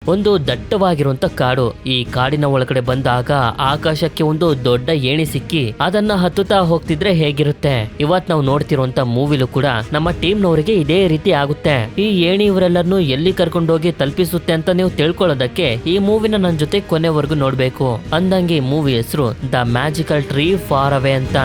ಒಂದು ದಟ್ಟವಾಗಿರುವಂತ ಕಾಡು. ಈ ಕಾಡಿನ ಒಳಗಡೆ ಬಂದಾಗ ಆಕಾಶಕ್ಕೆ ಒಂದು ದೊಡ್ಡ ಏಣಿ ಸಿಕ್ಕಿ ಅದನ್ನ ಹತ್ತುತ್ತಾ ಹೋಗ್ತಿದ್ರೆ ಹೇಗಿರುತ್ತೆ. ಇವತ್ ನಾವು ನೋಡ್ತಿರುವಂತ ಮೂವಿಲು ಕೂಡ ನಮ್ಮ ಟೀಮ್ ನವರಿಗೆ ಇದೇ ರೀತಿ ಆಗುತ್ತೆ. ಈ ಏಣಿ ಇವರೆಲ್ಲರನ್ನು ಎಲ್ಲಿ ಕರ್ಕೊಂಡೋಗಿ ತಲುಪಿಸುತ್ತೆ ಅಂತ ನೀವು ತಿಳ್ಕೊಳ್ಳೋದಕ್ಕೆ ಈ ಮೂವಿನ ನನ್ನ ಜೊತೆ ಕೊನೆವರೆಗೂ ನೋಡ್ಬೇಕು. ಅಂದಂಗೆ ಈ ಮೂವಿ ಹೆಸರು the magical tree far away ಅಂತ.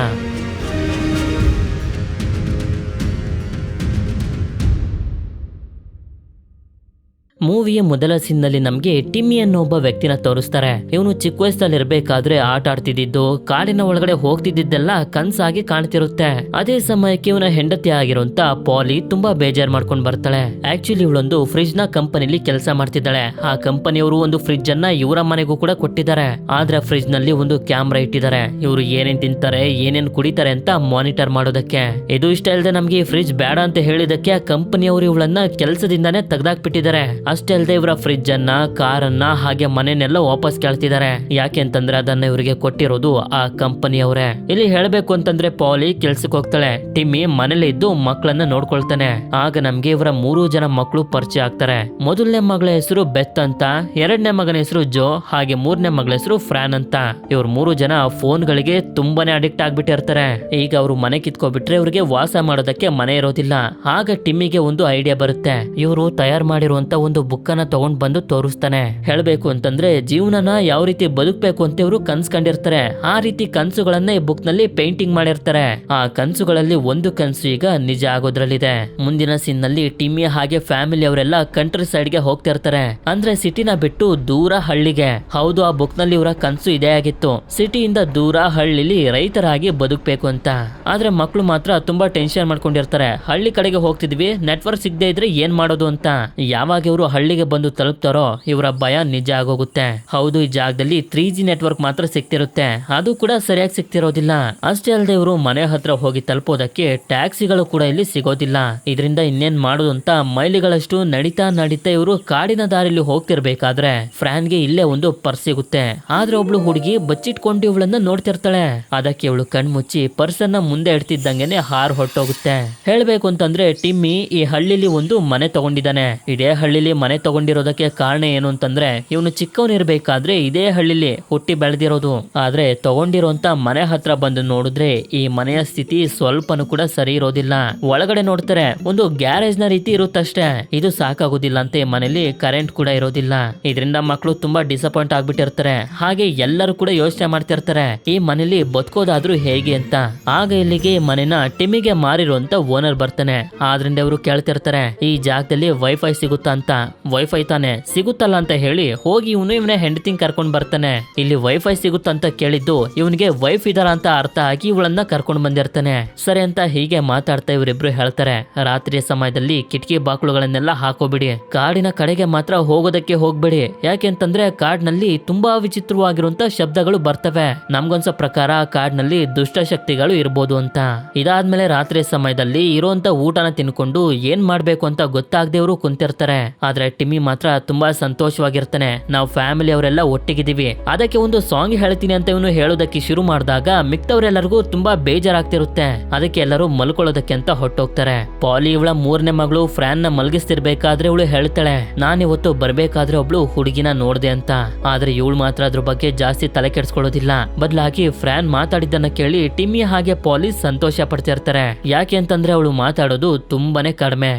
ಮೂವಿಯ ಮೊದಲ ಸೀನ್ನಲ್ಲಿ ನಮ್ಗೆ ಟಿಮ್ಮಿ ಅನ್ನೋ ಒಬ್ಬ ವ್ಯಕ್ತಿನ ತೋರಿಸ್ತಾರೆ. ಇವನು ಚಿಕ್ಕ ವಯಸ್ಸಲ್ಲಿ ಇರ್ಬೇಕಾದ್ರೆ ಆಟ ಆಡ್ತಿದ್ದು ಕಾಡಿನ ಒಳಗಡೆ ಹೋಗ್ತಿದ್ದೆಲ್ಲ ಕನ್ಸಾಗಿ ಕಾಣ್ತಿರುತ್ತೆ. ಅದೇ ಸಮಯಕ್ಕೆ ಇವನ ಹೆಂಡತಿ ಆಗಿರುವಂತ ಪಾಲಿ ತುಂಬಾ ಬೇಜಾರ್ ಮಾಡ್ಕೊಂಡ್ ಬರ್ತಾಳೆ. ಆಕ್ಚುಲಿ ಇವಳೊಂದು ಫ್ರಿಡ್ಜ್ ನ ಕಂಪನಿಲಿ ಕೆಲಸ ಮಾಡ್ತಿದ್ದಾಳೆ. ಆ ಕಂಪನಿಯವರು ಒಂದು ಫ್ರಿಡ್ಜ್ ಅನ್ನ ಇವರ ಮನೆಗೂ ಕೂಡ ಕೊಟ್ಟಿದ್ದಾರೆ. ಆದ್ರೆ ಫ್ರಿಡ್ಜ್ ನಲ್ಲಿ ಒಂದು ಕ್ಯಾಮ್ರಾ ಇಟ್ಟಿದ್ದಾರೆ. ಇವರು ಏನೇನ್ ತಿಂತಾರೆ ಏನೇನ್ ಕುಡಿತಾರೆ ಅಂತ ಮಾನಿಟರ್ ಮಾಡೋದಕ್ಕೆ. ಇದು ಇಷ್ಟ ಇಲ್ಲದೆ ನಮ್ಗೆ ಈ ಫ್ರಿಡ್ಜ್ ಬೇಡ ಅಂತ ಹೇಳಿದಕ್ಕೆ ಆ ಕಂಪನಿಯವರು ಇವಳನ್ನ ಕೆಲಸದಿಂದಾನೇ ತೆಗ್ದಾಕ್ಬಿಟ್ಟಿದ್ದಾರೆ. ಅಷ್ಟೇ ಅಲ್ಲದೆ ಇವರ ಫ್ರಿಡ್ಜ್ ಅನ್ನ ಕಾರನ್ನ ಹಾಗೆ ಮನೆನೆಲ್ಲ ವಾಪಸ್ ಕೇಳ್ತಿದ್ದಾರೆ. ಯಾಕೆ ಅಂತಂದ್ರೆ ಅದನ್ನ ಇವರಿಗೆ ಕೊಟ್ಟಿರೋದು ಆ ಕಂಪನಿಯವರೇ. ಇಲ್ಲಿ ಹೇಳ್ಬೇಕು ಅಂತಂದ್ರೆ ಪಾಲಿ ಕೆಲ್ಸಕ್ಕೆ ಹೋಗ್ತಾಳೆ. ಟಿಮ್ಮಿ ಮನೇಲಿ ಇದ್ದು ಮಕ್ಕಳನ್ನ ನೋಡ್ಕೊಳ್ತಾನೆ. ಆಗ ನಮ್ಗೆ ಇವರ 3 ಜನ ಮಕ್ಕಳು ಪರಿಚಯ ಆಗ್ತಾರೆ. ಮೊದಲನೇ ಮಗಳ ಹೆಸರು ಬೆತ್ ಅಂತ, ಎರಡನೇ ಮಗನ ಹೆಸರು ಜೋ, ಹಾಗೆ 3ನೇ ಮಗಳ ಹೆಸರು ಫ್ರಾನ್ ಅಂತ. ಇವ್ರು 3 ಜನ ಫೋನ್ ಗಳಿಗೆ ತುಂಬಾನೇ ಅಡಿಕ್ಟ್ ಆಗ್ಬಿಟ್ಟಿರ್ತಾರೆ. ಈಗ ಅವರು ಮನೆ ಕಿತ್ಕೊಬಿಟ್ರೆ ಇವ್ರಿಗೆ ವಾಸ ಮಾಡೋದಕ್ಕೆ ಮನೆ ಇರೋದಿಲ್ಲ. ಆಗ ಟಿಮ್ಮಿಗೆ ಒಂದು ಐಡಿಯಾ ಬರುತ್ತೆ. ಇವರು ತಯಾರು ಮಾಡಿರುವಂತ ಒಂದು ಬುಕ್ ಅನ್ನ ತಗೊಂಡ್ ಬಂದು ತೋರಿಸ್ತಾನೆ. ಹೇಳ್ಬೇಕು ಅಂತಂದ್ರೆ ಜೀವನನ ಯಾವ ರೀತಿ ಬದುಕಬೇಕು ಅಂತ ಇವರು ಕನ್ಸ್ಕೊಂಡಿರ್ತಾರೆ. ಆ ರೀತಿ ಕನ್ಸುಗಳನ್ನ ಈ ಬುಕ್ ನಲ್ಲಿ ಪೇಂಟಿಂಗ್ ಮಾಡಿರ್ತಾರೆ. ಆ ಕನ್ಸುಗಳಲ್ಲಿ ಒಂದು ಕನ್ಸು ಈಗ ನಿಜ ಆಗೋದ್ರಲ್ಲಿದೆ. ಮುಂದಿನ ಸೀನ್ ನಲ್ಲಿ ಟಿಮ್ಮಿ ಹಾಗೆ ಫ್ಯಾಮಿಲಿ ಅವರೆಲ್ಲ ಕಂಟ್ರಿ ಸೈಡ್ ಗೆ ಹೋಗ್ತಿರ್ತಾರೆ. ಅಂದ್ರೆ ಸಿಟಿನ ಬಿಟ್ಟು ದೂರ ಹಳ್ಳಿಗೆ. ಹೌದು, ಆ ಬುಕ್ ನಲ್ಲಿ ಇವರ ಕನ್ಸು ಇದೇ ಆಗಿತ್ತು. ಸಿಟಿಯಿಂದ ದೂರ ಹಳ್ಳಿಲಿ ರೈತರಾಗಿ ಬದುಕಬೇಕು ಅಂತ. ಆದ್ರೆ ಮಕ್ಕಳು ಮಾತ್ರ ತುಂಬಾ ಟೆನ್ಷನ್ ಮಾಡ್ಕೊಂಡಿರ್ತಾರೆ. ಹಳ್ಳಿ ಕಡೆಗೆ ಹೋಗ್ತಿದ್ವಿ, ನೆಟ್ವರ್ಕ್ ಸಿಗದೆ ಇದ್ರೆ ಏನ್ ಮಾಡೋದು ಅಂತ. ಯಾವಾಗ ಇವರು ಹಳ್ಳಿಗೆ ಬಂದು ತಲುಪ್ತಾರೋ ಇವರ ಭಯ ನಿಜ ಆಗೋಗುತ್ತೆ. ಹೌದು, ಈ ಜಾಗದಲ್ಲಿ 3G ನೆಟ್ವರ್ಕ್ ಮಾತ್ರ ಸಿಗ್ತಿರುತ್ತೆ. ಅದು ಕೂಡ ಸರಿಯಾಗಿ ಸಿಗ್ತಿರೋದಿಲ್ಲ. ಅಷ್ಟೇ ಅಲ್ಲದೆ ಇವರು ಮನೆ ಹತ್ರ ಹೋಗಿ ತಲುಪೋದಕ್ಕೆ ಟ್ಯಾಕ್ಸಿಗಳು ಕೂಡ ಇಲ್ಲಿ ಸಿಗೋದಿಲ್ಲ. ಇದರಿಂದ ಇನ್ನೇನ್ ಮಾಡೋದು ಅಂತ ಮೈಲಿಗಳಷ್ಟು ನಡೀತಾ ಇವರು ಕಾಡಿನ ದಾರಿಲಿ ಹೋಗ್ತಿರ್ಬೇಕಾದ್ರೆ ಫ್ರಾನ್ಗೆ ಇಲ್ಲೇ ಒಂದು ಪರ್ಸ್ ಸಿಗುತ್ತೆ. ಆದ್ರೆ ಒಬ್ಳು ಹುಡುಗಿ ಬಚ್ಚಿಟ್ಕೊಂಡು ಇವಳನ್ನ ನೋಡ್ತಿರ್ತಾಳೆ. ಅದಕ್ಕೆ ಇವಳು ಕಣ್ಮುಚ್ಚಿ ಪರ್ಸನ್ನ ಮುಂದೆ ಇಡ್ತಿದ್ದಂಗೆನೆ ಹಾರ್ ಹೊಟ್ಟೋಗುತ್ತೆ. ಹೇಳ್ಬೇಕು ಅಂತಂದ್ರೆ ಟಿಮ್ಮಿ ಈ ಹಳ್ಳಿಲಿ ಒಂದು ಮನೆ ತಗೊಂಡಿದ್ದಾನೆ. ಇದೇ ಹಳ್ಳಿಲಿ ಮನೆ ತಗೊಂಡಿರೋದಕ್ಕೆ ಕಾರಣ ಏನು ಅಂತಂದ್ರೆ ಇವನು ಚಿಕ್ಕವನಿರ್ಬೇಕಾದ್ರೆ ಇದೇ ಹಳ್ಳಿಲಿ ಹುಟ್ಟಿ ಬೆಳೆದಿರೋದು. ಆದ್ರೆ ತಗೊಂಡಿರೋಂತ ಮನೆ ಹತ್ರ ಬಂದು ನೋಡಿದ್ರೆ ಈ ಮನೆಯ ಸ್ಥಿತಿ ಸ್ವಲ್ಪನೂ ಕೂಡ ಸರಿ ಇರೋದಿಲ್ಲ. ಒಳಗಡೆ ನೋಡ್ತಾರೆ ಒಂದು ಗ್ಯಾರೇಜ್ ನ ರೀತಿ ಇರುತ್ತಷ್ಟೇ. ಇದು ಸಾಕಾಗೋದಿಲ್ಲ ಅಂತ ಈ ಮನೇಲಿ ಕರೆಂಟ್ ಕೂಡ ಇರೋದಿಲ್ಲ. ಇದರಿಂದ ಮಕ್ಕಳು ತುಂಬಾ ಡಿಸಪಾಯಿಂಟ್ ಆಗ್ಬಿಟ್ಟಿರ್ತಾರೆ. ಹಾಗೆ ಎಲ್ಲರೂ ಕೂಡ ಯೋಚನೆ ಮಾಡ್ತಿರ್ತಾರೆ ಈ ಮನೇಲಿ ಬದುಕೋದಾದ್ರೂ ಹೇಗೆ ಅಂತ. ಆಗ ಇಲ್ಲಿಗೆ ಮನೆನ ಟಿಮ್ಮಿಗೆ ಮಾರಿರುವಂತ ಓನರ್ ಬರ್ತಾನೆ. ಆದ್ರಿಂದ ಇವರು ಕೇಳ್ತಿರ್ತಾರೆ ಈ ಜಾಗದಲ್ಲಿ ವೈಫೈ ಸಿಗುತ್ತಾ ಅಂತ. ವೈಫೈ ತಾನೆ ಸಿಗುತ್ತಲ್ಲ ಅಂತ ಹೇಳಿ ಹೋಗಿ ಇವನ ಹೆಂಡತಿಂಗ್ ಕರ್ಕೊಂಡ್ ಬರ್ತಾನೆ. ಇಲ್ಲಿ ವೈಫೈ ಸಿಗುತ್ತಂತ ಕೇಳಿದ್ದು ಇವನಿಗೆ ವೈಫ್ ಇದಾರ ಅಂತ ಅರ್ಥ ಆಗಿ ಇವಳನ್ನ ಕರ್ಕೊಂಡ್ ಬಂದಿರ್ತಾನೆ. ಸರಿ ಅಂತ ಹೀಗೆ ಮಾತಾಡ್ತಾ ಇವರಿಬ್ರು ಹೇಳ್ತಾರೆ ರಾತ್ರಿಯ ಸಮಯದಲ್ಲಿ ಕಿಟಕಿ ಬಾಕ್ಲುಗಳನ್ನೆಲ್ಲ ಹಾಕೋಬಿಡಿ, ಕಾಡಿನ ಕಡೆಗೆ ಮಾತ್ರ ಹೋಗೋದಕ್ಕೆ ಹೋಗ್ಬೇಡಿ. ಯಾಕೆಂತಂದ್ರೆ ಕಾಡ್ನಲ್ಲಿ ತುಂಬಾ ವಿಚಿತ್ರವಾಗಿರುವಂತ ಶಬ್ದಗಳು ಬರ್ತವೆ. ನಮ್ಗೊಂದ್ಸ ಪ್ರಕಾರ ಕಾಡ್ನಲ್ಲಿ ದುಷ್ಟಶಕ್ತಿಗಳು ಇರ್ಬೋದು ಅಂತ. ಇದಾದ್ಮೇಲೆ ರಾತ್ರಿಯ ಸಮಯದಲ್ಲಿ ಇರುವಂತ ಊಟನ ತಿನ್ಕೊಂಡು ಏನ್ ಮಾಡ್ಬೇಕು ಅಂತ ಗೊತ್ತಾಗದೆ ಇವರು ಕುಂತಿರ್ತಾರೆ. ಆದ್ರೆ ಟಿಮ್ಮಿ ಮಾತ್ರ ತುಂಬಾ ಸಂತೋಷವಾಗಿರ್ತಾನೆ. ನಾವು ಫ್ಯಾಮಿಲಿ ಅವರೆಲ್ಲ ಒಟ್ಟಿಗಿದ್ದೀವಿ, ಅದಕ್ಕೆ ಒಂದು ಸಾಂಗ್ ಹೇಳ್ತೀನಿ ಅಂತ ಇವನು ಹೇಳೋದಕ್ಕೆ ಶುರು ಮಾಡಿದಾಗ ಮಿಕ್ತವರೆಲ್ಲರಿಗೂ ತುಂಬಾ ಬೇಜಾರಾಗ್ತಿರುತ್ತೆ. ಅದಕ್ಕೆ ಎಲ್ಲರೂ ಮಲ್ಕೊಳ್ಳೋದಕ್ಕೆ ಅಂತ ಹೊಟ್ಟೋಗ್ತಾರೆ. ಪಾಲಿ ಇವಳ 3ನೇ ಮಗಳು ಫ್ರಾನ್ ನ ಮಲಗಿಸ್ತಿರ್ಬೇಕಾದ್ರೆ ಇವಳು ಹೇಳ್ತಾಳೆ ನಾನಿವತ್ತು ಬರ್ಬೇಕಾದ್ರೆ ಒಬ್ಳು ಹುಡುಗಿನ ನೋಡ್ದೆ ಅಂತ. ಆದ್ರೆ ಇವಳು ಮಾತ್ರ ಅದ್ರ ಬಗ್ಗೆ ಜಾಸ್ತಿ ತಲೆ ಕೆಡ್ಸ್ಕೊಳ್ಳೋದಿಲ್ಲ. ಬದಲಾಗಿ ಫ್ರಾನ್ ಮಾತಾಡಿದ್ದನ್ನ ಕೇಳಿ ಟಿಮ್ಮಿ ಹಾಗೆ ಪಾಲಿ ಸಂತೋಷ ಪಡ್ತಿರ್ತಾರೆ. ಯಾಕೆ ಅಂತಂದ್ರೆ ಅವಳು ಮಾತಾಡೋದು ತುಂಬಾನೇ ಕಡಿಮೆ.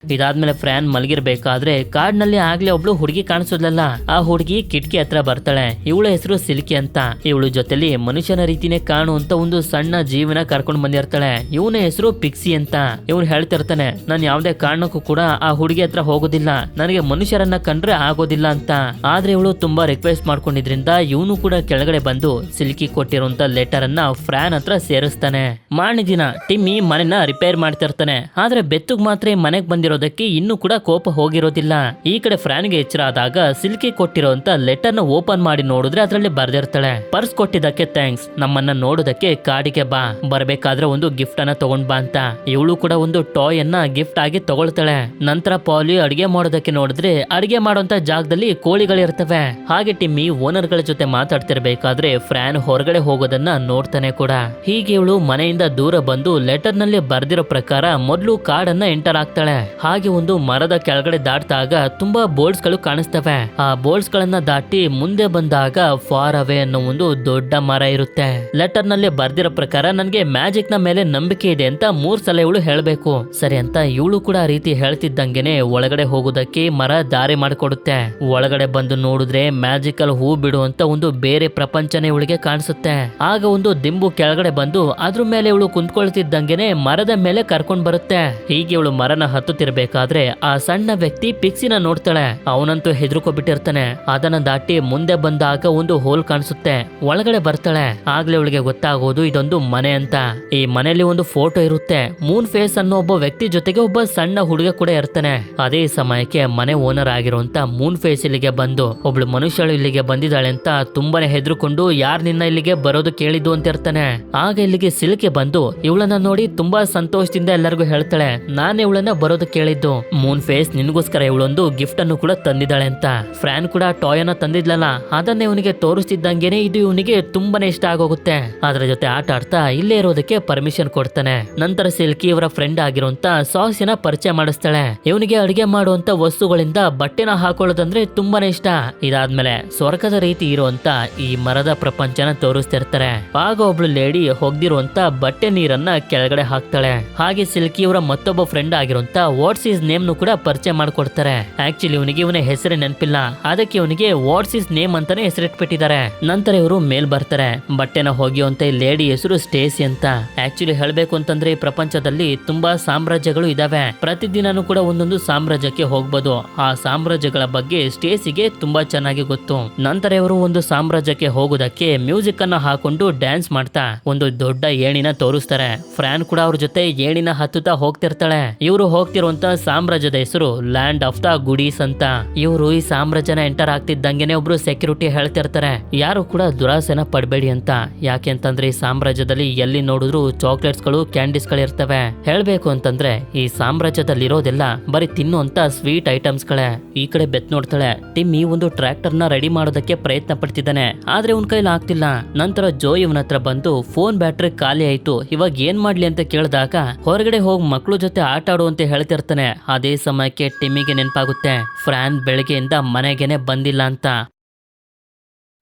ಇದಾದ್ಮೇಲೆ ಫ್ರಾನ್ ಮಲಗಿರ್ಬೇಕಾದ್ರೆ ಕಾಡ್ನಲ್ಲಿ ಆಗ್ಲೇ ಒಬ್ಳು ಹುಡುಗಿ ಕಾಣಿಸೋದ್ಲಲ್ಲ. ಆ ಹುಡುಗಿ ಕಿಟಕಿ ಹತ್ರ ಬರ್ತಾಳೆ. ಇವಳ ಹೆಸರು ಸಿಲ್ಕಿ ಅಂತ. ಇವಳು ಜೊತೆಲಿ ಮನುಷ್ಯನ ರೀತಿನೇ ಕಾಣುವಂತ ಒಂದು ಸಣ್ಣ ಜೀವನ ಕರ್ಕೊಂಡ್ ಬಂದಿರ್ತಾಳೆ. ಇವನ ಹೆಸರು ಪಿಕ್ಸಿ ಅಂತ. ಇವನು ಹೇಳ್ತಿರ್ತಾನೆ ನಾನು ಯಾವ್ದೇ ಕಾರಣಕ್ಕೂ ಕೂಡ ಆ ಹುಡುಗಿ ಹತ್ರ ಹೋಗೋದಿಲ್ಲ, ನನಗೆ ಮನುಷ್ಯರನ್ನ ಕಂಡ್ರೆ ಆಗೋದಿಲ್ಲ ಅಂತ. ಆದ್ರೆ ಇವಳು ತುಂಬಾ ರಿಕ್ವೆಸ್ಟ್ ಮಾಡ್ಕೊಂಡಿದ್ರಿಂದ ಇವನು ಕೂಡ ಕೆಳಗಡೆ ಬಂದು ಸಿಲ್ಕಿ ಕೊಟ್ಟಿರುವಂತ ಲೆಟರ್ ಅನ್ನ ಫ್ರಾನ್ ಹತ್ರ ಸೇರಿಸ್ತಾನೆ. ಮಾರನೇ ದಿನ ಟಿಮ್ಮಿ ಮನೆನ ರಿಪೇರ್ ಮಾಡ್ತಿರ್ತಾನೆ. ಆದ್ರೆ ಬೆತ್ತಗ್ ಮಾತ್ರ ಮನೆಗ್ ಬಂದಿರೋ ಇನ್ನೂ ಕೂಡ ಕೋಪ ಹೋಗಿರೋದಿಲ್ಲ. ಈ ಕಡೆ ಫ್ರಾನ್ಗೆ ಎಚ್ಚರ ಆದಾಗ ಸಿಲ್ಕಿ ಕೊಟ್ಟಿರೋಂತ ಲೆಟರ್ ನ ಓಪನ್ ಮಾಡಿ ನೋಡಿದ್ರೆ ಅದ್ರಲ್ಲಿ ಬರ್ದಿರ್ತಾಳೆ ಪರ್ಸ್ ಕೊಟ್ಟಿದ್ದಕ್ಕೆ ಥ್ಯಾಂಕ್ಸ್, ನಮ್ಮನ್ನ ನೋಡೋದಕ್ಕೆ ಕಾಡಿಗೆ ಬಾ, ಬರ್ಬೇಕಾದ್ರೆ ಒಂದು ಗಿಫ್ಟ್ ಅನ್ನ ತಗೊಂಡ್ ಬಾ ಅಂತ. ಇವಳು ಕೂಡ ಒಂದು ಟಾಯ್ ಅನ್ನ ಗಿಫ್ಟ್ ಆಗಿ ತಗೊಳ್ತಾಳೆ. ನಂತರ ಪಾಲಿ ಅಡಿಗೆ ಮಾಡೋದಕ್ಕೆ ನೋಡಿದ್ರೆ ಅಡಿಗೆ ಮಾಡೋಂತ ಜಾಗದಲ್ಲಿ ಕೋಳಿಗಳಿರ್ತವೆ. ಹಾಗೆ ಟಿಮ್ಮಿ ಓನರ್ ಗಳ ಜೊತೆ ಮಾತಾಡ್ತಿರ್ಬೇಕಾದ್ರೆ ಫ್ರಾನ್ ಹೊರಗಡೆ ಹೋಗೋದನ್ನ ನೋಡ್ತಾನೆ ಕೂಡ. ಹೀಗೆ ಇವಳು ಮನೆಯಿಂದ ದೂರ ಬಂದು ಲೆಟರ್ ನಲ್ಲಿ ಬರ್ದಿರೋ ಪ್ರಕಾರ ಮೊದಲು ಕಾಡನ್ನ ಎಂಟರ್ ಆಗ್ತಾಳೆ. ಹಾಗೆ ಒಂದು ಮರದ ಕೆಳಗಡೆ ದಾಟಿದಾಗ ತುಂಬಾ ಬೋರ್ಡ್ಸ್ ಗಳು ಕಾಣಿಸ್ತವೆ. ಆ ಬೋರ್ಡ್ಸ್ ಗಳನ್ನ ದಾಟಿ ಮುಂದೆ ಬಂದಾಗ ಫಾರ್ ಅವೇ ಅನ್ನೋ ಒಂದು ದೊಡ್ಡ ಮರ ಇರುತ್ತೆ. ಲೆಟರ್ ನಲ್ಲಿ ಬರ್ದಿರೋ ಪ್ರಕಾರ ನನ್ಗೆ ಮ್ಯಾಜಿಕ್ ನ ಮೇಲೆ ನಂಬಿಕೆ ಇದೆ ಅಂತ 3 ಸಲ ಇವಳು ಹೇಳ್ಬೇಕು. ಸರಿ ಅಂತ ಇವಳು ಕೂಡ ಆ ರೀತಿ ಹೇಳ್ತಿದ್ದಂಗೆನೆ ಒಳಗಡೆ ಹೋಗೋದಕ್ಕೆ ಮರ ದಾರಿ ಮಾಡಿಕೊಡುತ್ತೆ. ಒಳಗಡೆ ಬಂದು ನೋಡಿದ್ರೆ ಮ್ಯಾಜಿಕಲ್ ಹೂ ಬಿಡುವಂತ ಒಂದು ಬೇರೆ ಪ್ರಪಂಚನೇ ಇವಳಿಗೆ ಕಾಣಿಸುತ್ತೆ. ಆಗ ಒಂದು ದಿಂಬು ಕೆಳಗಡೆ ಬಂದು ಅದ್ರ ಮೇಲೆ ಇವಳು ಕುಂತ್ಕೊಳ್ತಿದ್ದಂಗೆನೆ ಮರದ ಮೇಲೆ ಕರ್ಕೊಂಡ್ ಬರುತ್ತೆ. ಹೀಗೆ ಇವಳು ಮರನ ಹತ್ತುತ್ತಿರ್ಬೇಕಾದ್ರೆ ಆ ಸಣ್ಣ ವ್ಯಕ್ತಿ ಪಿಕ್ಸಿನ ನೋಡ್ತಾಳೆ. ಅವನಂತೂ ಹೆದರ್ಕೊಬಿಟ್ಟಿರ್ತಾನೆ. ಅದನ್ನ ದಾಟಿ ಮುಂದೆ ಬಂದಾಗ ಒಂದು ಹೋಲ್ ಕಾಣಿಸುತ್ತೆ. ಒಳಗಡೆ ಬರ್ತಾಳೆ. ಆಗ್ಲೇ ಇವಳಿಗೆ ಗೊತ್ತಾಗೋದು ಇದೊಂದು ಮನೆ ಅಂತ. ಈ ಮನೆಯಲ್ಲಿ ಒಂದು ಫೋಟೋ ಇರುತ್ತೆ. ಮೂನ್ ಫೇಸ್ ಅನ್ನೋ ಒಬ್ಬ ವ್ಯಕ್ತಿ ಜೊತೆಗೆ ಒಬ್ಬ ಸಣ್ಣ ಹುಡುಗ ಕೂಡ ಇರ್ತಾನೆ. ಅದೇ ಸಮಯಕ್ಕೆ ಮನೆ ಓನರ್ ಆಗಿರುವಂತ ಮೂನ್ ಫೇಸ್ ಇಲ್ಲಿಗೆ ಬಂದು ಒಬ್ಳು ಮನುಷ್ಯಳು ಇಲ್ಲಿಗೆ ಬಂದಿದ್ದಾಳೆ ಅಂತ ತುಂಬಾನೇ ಹೆದರ್ಕೊಂಡು ಯಾರ್ ನಿನ್ನ ಇಲ್ಲಿಗೆ ಬರೋದು ಕೇಳಿದ್ದು ಅಂತ ಇರ್ತಾನೆ. ಆಗ ಇಲ್ಲಿಗೆ ಸಿಲ್ಕೆ ಬಂದು ಇವಳನ್ನ ನೋಡಿ ತುಂಬಾ ಸಂತೋಷದಿಂದ ಎಲ್ಲರಿಗೂ ಹೇಳ್ತಾಳೆ, ನಾನೇ ಇವಳನ್ನ ಬರೋದು ಕೇಳಿದ್ದು. ಮೂನ್ ಫೇಸ್ ನಿನ್ಗೋಸ್ಕರ ಇವಳೊಂದು ಗಿಫ್ಟ್ ಅನ್ನು ಕೂಡ ತಂದಿದ್ದಾಳೆ ಅಂತ. ಫ್ರಾನ್ ಕೂಡ ಟಾಯ್ ಅನ್ನ ತಂದಿದ್ಲಲ್ಲ, ಅದನ್ನೇ ಇವನಿಗೆ ತೋರಿಸ್ತಿದ್ದಂಗೆನೆ ಇದು ಇವನಿಗೆ ತುಂಬಾನೇ ಇಷ್ಟ ಆಗೋಗುತ್ತೆ. ಅದ್ರ ಜೊತೆ ಆಟ ಆಡ್ತಾ ಇಲ್ಲೇ ಇರೋದಕ್ಕೆ ಪರ್ಮಿಷನ್ ಕೊಡ್ತಾನೆ. ನಂತರ ಸಿಲ್ಕಿ ಇವರ ಫ್ರೆಂಡ್ ಆಗಿರುವಂತ ಸಾಸಿನ ಪರಿಚಯ ಮಾಡಿಸ್ತಾಳೆ. ಇವನಿಗೆ ಅಡಿಗೆ ಮಾಡುವಂತ ವಸ್ತುಗಳಿಂದ ಬಟ್ಟೆನ ಹಾಕೊಳ್ಳೋದಂದ್ರೆ ತುಂಬಾನೇ ಇಷ್ಟ. ಇದಾದ್ಮೇಲೆ ಸ್ವರ್ಗದ ರೀತಿ ಇರುವಂತ ಈ ಮರದ ಪ್ರಪಂಚನ ತೋರಿಸ್ತಿರ್ತಾರೆ. ಆಗ ಒಬ್ಳು ಲೇಡಿ ಹೋಗ್ದಿರುವಂತ ಬಟ್ಟೆ ನೀರನ್ನ ಕೆಳಗಡೆ ಹಾಕ್ತಾಳೆ. ಹಾಗೆ ಸಿಲ್ಕಿ ಇವರ ಮತ್ತೊಬ್ಬ ಫ್ರೆಂಡ್ ಆಗಿರುವಂತ ವಾಟ್ಸ್ ಇಸ್ ನೇಮ್ ನು ಕೂಡ ಪರಿಚಯ ಮಾಡ್ಕೊಡ್ತಾರೆ. ಆಕ್ಚುಲಿ ಇವನಿಗೆ ಇವನ ಹೆಸರೇ ನೆನಪಿಲ್ಲ, ಅದಕ್ಕೆ ಇವನಿಗೆ ವಾಟ್ಸ್ ಇಸ್ ನೇಮ್ ಅಂತಾನೆ ಹೆಸರಿಟ್ಬಿಟ್ಟಿದ್ದಾರೆ. ನಂತರ ಇವರು ಮೇಲ್ ಬರ್ತಾರೆ. ಬಟ್ಟೆನ ಹೋಗಿಯುವಂತ ಈ ಲೇಡಿ ಹೆಸರು ಸ್ಟೇಸಿ ಅಂತ. ಆಕ್ಚುಲಿ ಹೇಳ್ಬೇಕು ಅಂತಂದ್ರೆ ಈ ಪ್ರಪಂಚದಲ್ಲಿ ತುಂಬಾ ಸಾಮ್ರಾಜ್ಯಗಳು ಇದಾವೆ. ಪ್ರತಿದಿನನೂ ಕೂಡ ಒಂದೊಂದು ಸಾಮ್ರಾಜ್ಯಕ್ಕೆ ಹೋಗ್ಬೋದು. ಆ ಸಾಮ್ರಾಜ್ಯಗಳ ಬಗ್ಗೆ ಸ್ಟೇಸಿಗೆ ತುಂಬಾ ಚೆನ್ನಾಗಿ ಗೊತ್ತು. ನಂತರ ಇವರು ಒಂದು ಸಾಮ್ರಾಜ್ಯಕ್ಕೆ ಹೋಗೋದಕ್ಕೆ ಮ್ಯೂಸಿಕ್ ಅನ್ನ ಹಾಕೊಂಡು ಡ್ಯಾನ್ಸ್ ಮಾಡ್ತಾ ಒಂದು ದೊಡ್ಡ ಏಣಿನ ತೋರಿಸ್ತಾರೆ. ಫ್ರಾನ್ ಕೂಡ ಅವ್ರ ಜೊತೆ ಏಣಿನ ಹತ್ತುತ್ತಾ ಹೋಗ್ತಿರ್ತಾಳೆ. ಇವರು ಹೋಗ್ತಿರುವಂತ ಸಾಮ್ರಾಜ್ಯದ ಹೆಸರು ಲ್ಯಾಂಡ್ ಆಫ್ ದ ಗುಡೀಸ್ ಅಂತ. ಇವರು ಈ ಸಾಮ್ರಾಜ್ಯನ ಎಂಟರ್ ಆಗ್ತಿದ್ದಂಗೆನೆ ಒಬ್ರು ಸೆಕ್ಯೂರಿಟಿ ಹೇಳ್ತಿರ್ತಾರೆ, ಯಾರು ಕೂಡ ದುರಾಸೆನ ಪಡಬೇಡಿ ಅಂತ. ಯಾಕೆ ಅಂತಂದ್ರೆ ಈ ಸಾಮ್ರಾಜ್ಯದಲ್ಲಿ ಎಲ್ಲಿ ನೋಡಿದ್ರು ಚಾಕ್ಲೇಟ್ಸ್ ಗಳು ಕ್ಯಾಂಡೀಸ್ ಗಳು ಇರ್ತವೆ. ಹೇಳ್ಬೇಕು ಅಂತಂದ್ರೆ ಈ ಸಾಮ್ರಾಜ್ಯದಲ್ಲಿ ಇರೋದೆಲ್ಲ ಬರೀ ತಿನ್ನುವಂತ ಸ್ವೀಟ್ ಐಟಮ್ಸ್ ಗಳೇ. ಈ ಕಡೆ ಬೆತ್ ನೋಡ್ತಾಳೆ. ಟಿಮ್ಮಿ ಒಂದು ಟ್ರ್ಯಾಕ್ಟರ್ ನ ರೆಡಿ ಮಾಡೋದಕ್ಕೆ ಪ್ರಯತ್ನ ಪಡ್ತಿದ್ದಾನೆ, ಆದ್ರೆ ಅವನ ಕೈಲಿ ಆಗ್ತಿಲ್ಲ. ನಂತರ ಜೋ ಇವನ ಹತ್ರ ಬಂದು ಫೋನ್ ಬ್ಯಾಟ್ರಿ ಖಾಲಿ ಆಯ್ತು, ಇವಾಗ ಏನ್ ಮಾಡ್ಲಿ ಅಂತ ಕೇಳಿದಾಗ ಹೊರಗಡೆ ಹೋಗಿ ಮಕ್ಕಳು ಜೊತೆ ಆಟ ಆಡುವಂತೆ ಹೇಳ್ತಿರ್ತಾನೆ. ಅದೇ ಸಮಯಕ್ಕೆ ಟಿಮ್ಮಿಗೆ ನೆನಪಾಗುತ್ತೆ ಫ್ರಾನ್ ಬೆಳಗ್ಗೆಯಿಂದ ಮನೆಗೇನೆ ಬಂದಿಲ್ಲ ಅಂತ.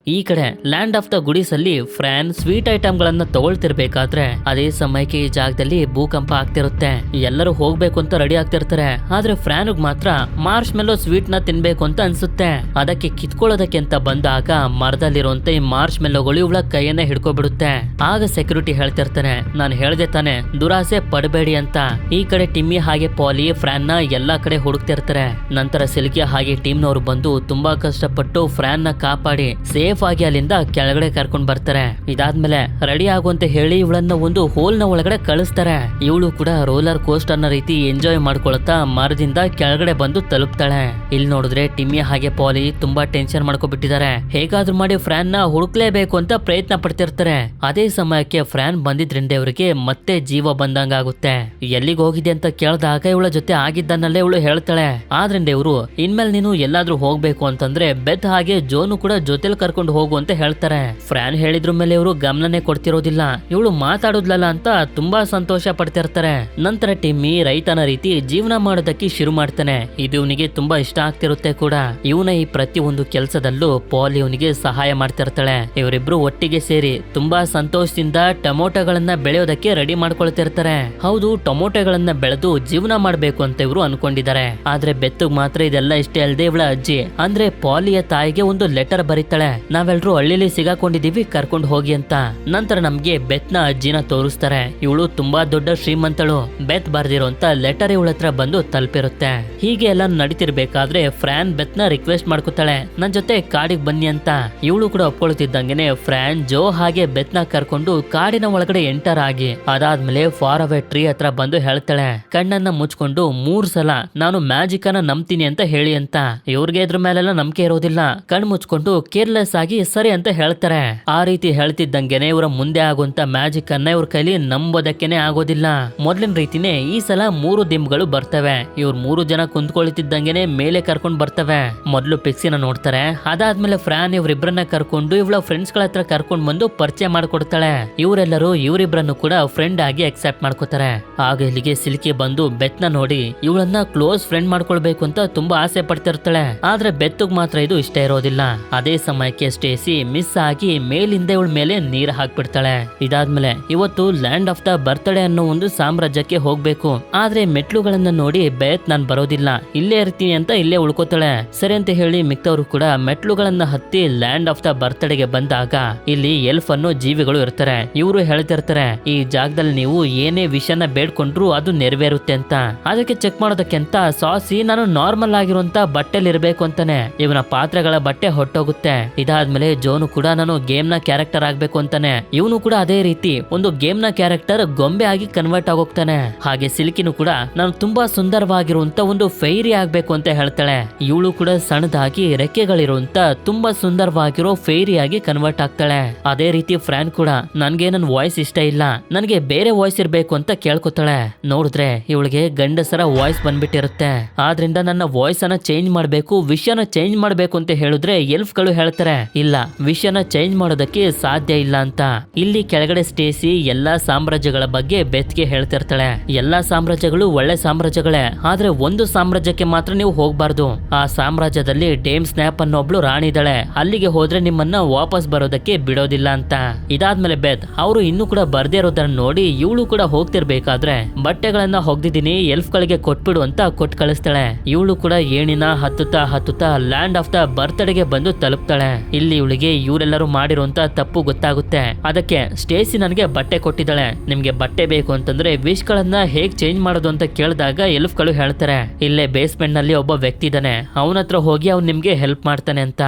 ಈ ಕಡೆ ಲ್ಯಾಂಡ್ ಆಫ್ ದ ಗುಡೀಸ್ ಅಲ್ಲಿ ಫ್ರಾನ್ ಸ್ವೀಟ್ ಐಟಮ್ ಗಳನ್ನ ತಗೊಳ್ತಿರ್ಬೇಕಾದ್ರೆ ಅದೇ ಸಮಯಕ್ಕೆ ಈ ಜಾಗದಲ್ಲಿ ಭೂಕಂಪ ಆಗ್ತಿರುತ್ತೆ. ಎಲ್ಲರೂ ಹೋಗ್ಬೇಕು ಅಂತ ರೆಡಿ ಆಗ್ತಿರ್ತಾರೆ. ಆದ್ರೆ ಫ್ರಾನ್ ಮಾತ್ರ ಮಾರ್ಶ್ ಮೆಲ್ಲೋ ಸ್ವೀಟ್ ನ ತಿನ್ಬೇಕು ಅಂತ ಅನ್ಸುತ್ತೆ. ಅದಕ್ಕೆ ಕಿತ್ಕೊಳ್ಳೋದಕ್ಕೆ ಅಂತ ಬಂದಾಗ ಮರದಲ್ಲಿರುವಂತ ಈ ಮಾರ್ಶ್ ಮೆಲ್ಲೋಗಳು ಇವಳ ಕೈಯನ್ನೇ ಹಿಡ್ಕೊಬಿಡುತ್ತೆ. ಆಗ ಸೆಕ್ಯೂರಿಟಿ ಹೇಳ್ತಿರ್ತಾನೆ, ನಾನು ಹೇಳ್ದೆ ತಾನೆ ದುರಾಸೆ ಪಡಬೇಡಿ ಅಂತ. ಈ ಕಡೆ ಟಿಮ್ಮಿ ಹಾಗೆ ಪಾಲಿ ಫ್ರಾನ್ ನ ಎಲ್ಲಾ ಕಡೆ ಹುಡುಕ್ತಿರ್ತಾರೆ. ನಂತರ ಸಿಲ್ಕಿ ಹಾಗೆ ಟೀಮ್ ನವರು ಬಂದು ತುಂಬಾ ಕಷ್ಟಪಟ್ಟು ಫ್ರಾನ್ ನ ಕಾಪಾಡಿ ಸೇಫ್ ಆಗಿ ಅಲ್ಲಿಂದ ಕೆಳಗಡೆ ಕರ್ಕೊಂಡ್ ಬರ್ತಾರೆ. ಇದಾದ್ಮೇಲೆ ರೆಡಿ ಆಗುವಂತೆ ಹೇಳಿ ಇವಳನ್ನ ಒಂದು ಹೋಲ್ ನ ಒಳಗಡೆ ಕಳಿಸ್ತಾರೆ. ಇವಳು ಕೂಡ ರೋಲರ್ ಕೋಸ್ಟರ್ ನ ರೀತಿ ಎಂಜಾಯ್ ಮಾಡ್ಕೊಳ್ತಾ ಮರದಿಂದ ಕೆಳಗಡೆ ಬಂದು ತಲುಪ್ತಾಳೆ. ಇಲ್ಲಿ ನೋಡಿದ್ರೆ ಟಿಮ್ಮಿ ಹಾಗೆ ಪಾಲಿ ತುಂಬಾ ಟೆನ್ಷನ್ ಮಾಡ್ಕೊಬಿಟ್ಟಿದ್ದಾರೆ. ಹೇಗಾದ್ರೂ ಮಾಡಿ ಫ್ರಾನ್ ನ ಹುಡುಕ್ಲೇಬೇಕು ಅಂತ ಪ್ರಯತ್ನ ಪಡ್ತಿರ್ತಾರೆ. ಅದೇ ಸಮಯಕ್ಕೆ ಫ್ರಾನ್ ಬಂದಿದ್ರಿಂದ ಇವರಿಗೆ ಮತ್ತೆ ಜೀವ ಬಂದಂಗ ಆಗುತ್ತೆ. ಎಲ್ಲಿಗೆ ಹೋಗಿದೆ ಅಂತ ಕೇಳಿದಾಗ ಇವಳ ಜೊತೆ ಆಗಿದ್ದನ್ನಲ್ಲೇ ಇವಳು ಹೇಳ್ತಾಳೆ. ಆದ್ರಿಂದ ಇವರು ಇನ್ಮೇಲೆ ನೀನು ಎಲ್ಲಾದ್ರೂ ಹೋಗ್ಬೇಕು ಅಂತಂದ್ರೆ ಬೆತ್ ಹಾಗೆ ಜೋನು ಕೂಡ ಜೊತೆಲಿ ಕರ್ಕೊಂಡು ಹೋಗು ಅಂತ ಹೇಳ್ತಾರೆ. ಫ್ರಾನ್ ಹೇಳಿದ್ರ ಮೇಲೆ ಇವರು ಗಮನನೇ ಕೊಡ್ತಿರೋದಿಲ್ಲ. ಇವಳು ಮಾತಾಡುದ್ಲಲ್ಲ ಅಂತ ತುಂಬಾ ಸಂತೋಷ ಪಡ್ತಿರ್ತಾರೆ. ನಂತರ ಟಿಮ್ಮಿ ರೈತನ ರೀತಿ ಜೀವನ ಮಾಡೋದಕ್ಕೆ ಶುರು ಮಾಡ್ತಾನೆ. ಇದು ಇವನಿಗೆ ತುಂಬಾ ಇಷ್ಟ ಆಗ್ತಿರುತ್ತೆ ಕೂಡ. ಇವನ ಈ ಪ್ರತಿ ಒಂದು ಕೆಲಸದಲ್ಲೂ ಪಾಲ್ ಇವನಿಗೆ ಸಹಾಯ ಮಾಡ್ತಿರ್ತಾಳೆ. ಇವರಿಬ್ರು ಒಟ್ಟಿಗೆ ಸೇರಿ ತುಂಬಾ ಸಂತೋಷದಿಂದ ಟೊಮೊಟೊಗಳನ್ನ ಬೆಳೆಯೋದಕ್ಕೆ ರೆಡಿ ಮಾಡ್ಕೊಳ್ತಿರ್ತಾರೆ. ಹೌದು, ಟೊಮೊಟೊಗಳನ್ನ ಬೆಳೆದು ಜೀವನ ಮಾಡ್ಬೇಕು ಅಂತ ಇವರು ಅನ್ಕೊಂಡಿದ್ದಾರೆ. ಆದ್ರೆ ಬೆತ್ತಗ್ ಮಾತ್ರ ಇದೆಲ್ಲ ಇಷ್ಟೇ ಅಲ್ಲದೆ ಇವಳ ಅಜ್ಜಿ ಅಂದ್ರೆ ಪಾಲಿಯ ತಾಯಿಗೆ ಒಂದು ಲೆಟರ್ ಬರೀತಾಳೆ, ನಾವೆಲ್ಲರೂ ಹಳ್ಳಿಲಿ ಸಿಗಾಕೊಂಡಿದೀವಿ, ಕರ್ಕೊಂಡು ಹೋಗಿ ಅಂತ. ನಂತರ ನಮ್ಗೆ ಬೆತ್ ನ ಅಜ್ಜಿನ ತೋರಿಸ್ತಾರೆ. ಇವಳು ತುಂಬಾ ದೊಡ್ಡ ಶ್ರೀಮಂತಳು. ಬೆತ್ ಬರ್ದಿರೋಂತ ಲೆಟರ್ ಇವಳ ಹತ್ರ ಬಂದು ತಲುಪಿರುತ್ತೆ. ಹೀಗೆ ಎಲ್ಲ ನಡೀತಿರ್ಬೇಕಾದ್ರೆ ಫ್ರಾನ್ ಬೆತ್ ನ ರಿಕ್ವೆಸ್ಟ್ ಮಾಡ್ಕೊತಾಳೆ, ನನ್ ಜೊತೆ ಕಾಡಿಗೆ ಬನ್ನಿ ಅಂತ. ಇವಳು ಕೂಡ ಒಪ್ಕೊಳ್ತಿದ್ದಂಗೆನೆ ಫ್ರಾನ್ ಜೋ ಹಾಗೆ ಬೆತ್ ನ ಕರ್ಕೊಂಡು ಕಾಡಿನ ಒಳಗಡೆ ಎಂಟರ್ ಆಗಿ ಅದಾದ್ಮೇಲೆ ಫಾರ್ ಅವೇ ಟ್ರೀ ಹತ್ರ ಬಂದು ಹೇಳ್ತಾಳೆ, ಕಣ್ಣನ್ನ ಮುಚ್ಕೊಂಡು 3 ಸಲ ನಾನು ಮ್ಯಾಜಿಕ್ ಅನ್ನ ನಂಬ್ತೀನಿ ಅಂತ ಹೇಳಿ ಅಂತ. ಇವ್ರಿಗೆ ಇದ್ರ ಮೇಲೆಲ್ಲ ನಂಬಿಕೆ ಇರೋದಿಲ್ಲ. ಕಣ್ ಮುಚ್ಕೊಂಡು ಕೇರ್ಲೆಸ್ ಆಗಿ ಸರಿ ಅಂತ ಹೇಳ್ತಾರೆ. ಆ ರೀತಿ ಹೇಳ್ತಿದ್ದಂಗೆನೆ ಇವರ ಮುಂದೆ ಆಗುವಂತ ಮ್ಯಾಜಿಕ್ ಅನ್ನ ಇವ್ರ ಕೈಲಿ ನಂಬೋದಕ್ಕೆನೆ ಆಗೋದಿಲ್ಲ. ಮೊದ್ಲಿನ ರೀತಿನೇ ಈ ಸಲ 3 ದಿಂಬ್ಗಳು ಬರ್ತವೆ. ಇವ್ರು 3 ಜನ ಕುಂತ್ಕೊಳ್ತಿದ್ದಂಗೆನೆ ಮೇಲೆ ಕರ್ಕೊಂಡ್ ಬರ್ತವೆ. ಮೊದ್ಲು ಪಿಕ್ಸಿನ ನೋಡ್ತಾರೆ. ಅದಾದ್ಮೇಲೆ ಫ್ರಾನ್ ಇವ್ರಿಬ್ರನ್ನ ಕರ್ಕೊಂಡು ಇವಳ ಫ್ರೆಂಡ್ಸ್ ಗಳ ಹತ್ರ ಕರ್ಕೊಂಡ್ ಬಂದು ಪರಿಚಯ ಮಾಡ್ಕೊಡ್ತಾಳೆ. ಇವರೆಲ್ಲರೂ ಇವರಿಬ್ರನ್ನು ಕೂಡ ಫ್ರೆಂಡ್ ಆಗಿ ಅಕ್ಸೆಪ್ಟ್ ಮಾಡ್ಕೋತಾರೆ. ಆಗ ಇಲ್ಲಿಗೆ ಸಿಲ್ಕಿ ಬಂದು ಬೆತ್ ನ ನೋಡಿ ಇವಳನ್ನ ಕ್ಲೋಸ್ ಫ್ರೆಂಡ್ ಮಾಡ್ಕೊಳ್ಬೇಕು ಅಂತ ತುಂಬಾ ಆಸೆ ಪಡ್ತಿರ್ತಾಳೆ. ಆದ್ರೆ ಬೆತ್ತಗ್ ಮಾತ್ರ ಇದು ಇಷ್ಟ ಇರೋದಿಲ್ಲ. ಅದೇ ಸಮಯಕ್ಕೆ ಸ್ಟೇಸಿ ಮಿಸ್ ಆಗಿ ಮೇಲಿಂದ ಇವಳ ಮೇಲೆ ನೀರ್ ಹಾಕ್ಬಿಡ್ತಾಳೆ. ಇದಾದ್ಮೇಲೆ ಇವತ್ತು ಲ್ಯಾಂಡ್ ಆಫ್ ದ ಬರ್ತ್ಡೇ ಅನ್ನೋ ಒಂದು ಸಾಮ್ರಾಜ್ಯಕ್ಕೆ ಹೋಗ್ಬೇಕು. ಆದ್ರೆ ಮೆಟ್ಲುಗಳನ್ನ ನೋಡಿ ಬೆತ್ ನಾನ್ ಬರೋದಿಲ್ಲ, ಇಲ್ಲೇ ಇರ್ತೀನಿ ಅಂತ ಇಲ್ಲೇ ಉಳ್ಕೋತಾಳೆ. ಸರಿ ಅಂತ ಹೇಳಿ ಮಿಕ್ತವ್ರು ಕೂಡ ಮೆಟ್ಲುಗಳನ್ನ ಹತ್ತಿ ಲ್ಯಾಂಡ್ ಆಫ್ ದ ಬರ್ತ್ಡೇಗೆ ಬಂದಾಗ ಇಲ್ಲಿ ಎಲ್ಫ್ ಅನ್ನೋ ಜೀವಿಗಳು ಇರ್ತಾರೆ. ಇವರು ಹೇಳ್ತಿರ್ತಾರೆ, ಈ ಜಾಗದಲ್ಲಿ ನೀವು ಏನೇ ವಿಷಯನ ಬೇಡ್ಕೊಂಡ್ರು ಅದು ನೆರವೇರುತ್ತೆ ಅಂತ. ಅದಕ್ಕೆ ಚೆಕ್ ಮಾಡೋದಕ್ಕೆ ಅಂತ ಸಾಸಿ ನಾನು ನಾರ್ಮಲ್ ಆಗಿರುವಂತ ಬಟ್ಟೆಲಿ ಇರ್ಬೇಕು ಅಂತಾನೆ. ಇವನ ಪಾತ್ರೆಗಳ ಬಟ್ಟೆ ಹೊಟ್ಟೋಗುತ್ತೆ. ಇದಾದ್ಮೇಲೆ ಜೋನು ಕೂಡ ನಾನು ಗೇಮ್ ನ ಕ್ಯಾರೆಕ್ಟರ್ ಆಗ್ಬೇಕು ಅಂತಾನೆ. ಇವನು ಕೂಡ ಅದೇ ರೀತಿ ಒಂದು ಗೇಮ್ ನ ಕ್ಯಾರೆಕ್ಟರ್ ಗೊಂಬೆ ಆಗಿ ಕನ್ವರ್ಟ್ ಆಗೋಗ್ತಾನೆ. ಹಾಗೆ ಸಿಲ್ಕಿನು ಕೂಡ ನಾನು ತುಂಬಾ ಸುಂದರವಾಗಿರುವಂತ ಒಂದು ಫೈರಿ ಆಗ್ಬೇಕು ಅಂತ ಹೇಳ್ತಾಳೆ. ಇವಳು ಕೂಡ ಸಣ್ಣದಾಗಿ ರೆಕ್ಕೆಗಳಿರುವಂತ ತುಂಬಾ ಸುಂದರವಾಗಿರೋ ಫೈರಿ ಆಗಿ ಕನ್ವರ್ಟ್ ಆಗ್ತಾಳೆ. ಅದೇ ರೀತಿ ಫ್ರಾನ್ ಕೂಡ ನನ್ಗೆ ನನ್ನ ವಾಯ್ಸ್ ಇಷ್ಟ ಇಲ್ಲ, ನನಗೆ ಬೇರೆ ವಾಯ್ಸ್ ಇರ್ಬೇಕು ಅಂತ ಕೇಳ್ಕೊತಾಳೆ. ನೋಡಿದ್ರೆ ಇವಳಿಗೆ ಗಂಡಸರ ವಾಯ್ಸ್ ಬಂದ್ಬಿಟ್ಟಿರುತ್ತೆ. ಆದ್ರಿಂದ ನನ್ನ ವಾಯ್ಸ್ ಅನ್ನ ಚೇಂಜ್ ಮಾಡ್ಬೇಕು, ವಿಷಯನ ಚೇಂಜ್ ಮಾಡ್ಬೇಕು ಅಂತ ಹೇಳಿದ್ರೆ ಎಲ್ಫ್ ಗಳು ಹೇಳ್ತಾರೆ, ಇಲ್ಲ ವಿಷಯನ ಚೇಂಜ್ ಮಾಡೋದಕ್ಕೆ ಸಾಧ್ಯ ಇಲ್ಲ ಅಂತ. ಇಲ್ಲಿ ಕೆಳಗಡೆ ಸ್ಟೇಸಿ ಎಲ್ಲಾ ಸಾಮ್ರಾಜ್ಯಗಳ ಬಗ್ಗೆ ಬೆತ್ಗೆ ಹೇಳ್ತಿರ್ತಾಳೆ. ಎಲ್ಲಾ ಸಾಮ್ರಾಜ್ಯಗಳು ಒಳ್ಳೆ ಸಾಮ್ರಾಜ್ಯಗಳೇ, ಆದ್ರೆ ಒಂದು ಸಾಮ್ರಾಜ್ಯಕ್ಕೆ ಮಾತ್ರ ನೀವು ಹೋಗ್ಬಾರ್ದು. ಆ ಸಾಮ್ರಾಜ್ಯದಲ್ಲಿ ಡೇಮ್ ಸ್ನ್ಯಾಪ್ ಅನ್ನೊಬ್ಳು ರಾಣಿ ಇದ್ದಾಳೆ, ಅಲ್ಲಿಗೆ ಹೋದ್ರೆ ನಿಮ್ಮನ್ನ ವಾಪಸ್ ಬರೋದಕ್ಕೆ ಬಿಡೋದಿಲ್ಲ ಅಂತ. ಇದಾದ್ಮೇಲೆ ಬೆತ್ ಅವರು ಇನ್ನೂ ಕೂಡ ಬರ್ದೇ ಇರೋದನ್ನ ನೋಡಿ ಇವಳು ಕೂಡ ಹೋಗ್ತಿರ್ಬೇಕಾದ್ರೆ ಬಟ್ಟೆಗಳನ್ನ ಹೊಗ್ದಿದ್ದೀನಿ ಎಲ್ಫ್ ಗಳಿಗೆ ಕೊಟ್ಬಿಡು ಅಂತ ಕೊಟ್ಟು ಕಳಿಸ್ತಾಳೆ. ಇವಳು ಕೂಡ ಏಣಿನ ಹತ್ತುತ್ತಾ ಲ್ಯಾಂಡ್ ಆಫ್ ದ ಬರ್ತ್ಡೇಗೆ ಬಂದು ತಲುಪ್ತಾಳೆ. ಇಲ್ಲಿ ಇವಳಿಗೆ ಇವರೆಲ್ಲರೂ ಮಾಡಿರುವಂತ ತಪ್ಪು ಗೊತ್ತಾಗುತ್ತೆ. ಅದಕ್ಕೆ ಸ್ಟೇಸಿ ನನಗೆ ಬಟ್ಟೆ ಕೊಟ್ಟಿದ್ದಾಳೆ, ನಿಮ್ಗೆ ಬಟ್ಟೆ ಬೇಕು ಅಂತಂದ್ರೆ ವಿಶ್ ಗಳನ್ನ ಹೇಗ್ ಚೇಂಜ್ ಮಾಡೋದು ಅಂತ ಕೇಳಿದಾಗ ಎಲ್ಫ್ ಗಳು ಹೇಳ್ತಾರೆ, ಇಲ್ಲೇ ಬೇಸ್ಮೆಂಟ್ ನಲ್ಲಿ ಒಬ್ಬ ವ್ಯಕ್ತಿ ಇದ್ದಾನೆ, ಅವನ ಹತ್ರ ಹೋಗಿ ಅವ್ನು ನಿಮ್ಗೆ ಹೆಲ್ಪ್ ಮಾಡ್ತಾನೆ ಅಂತ.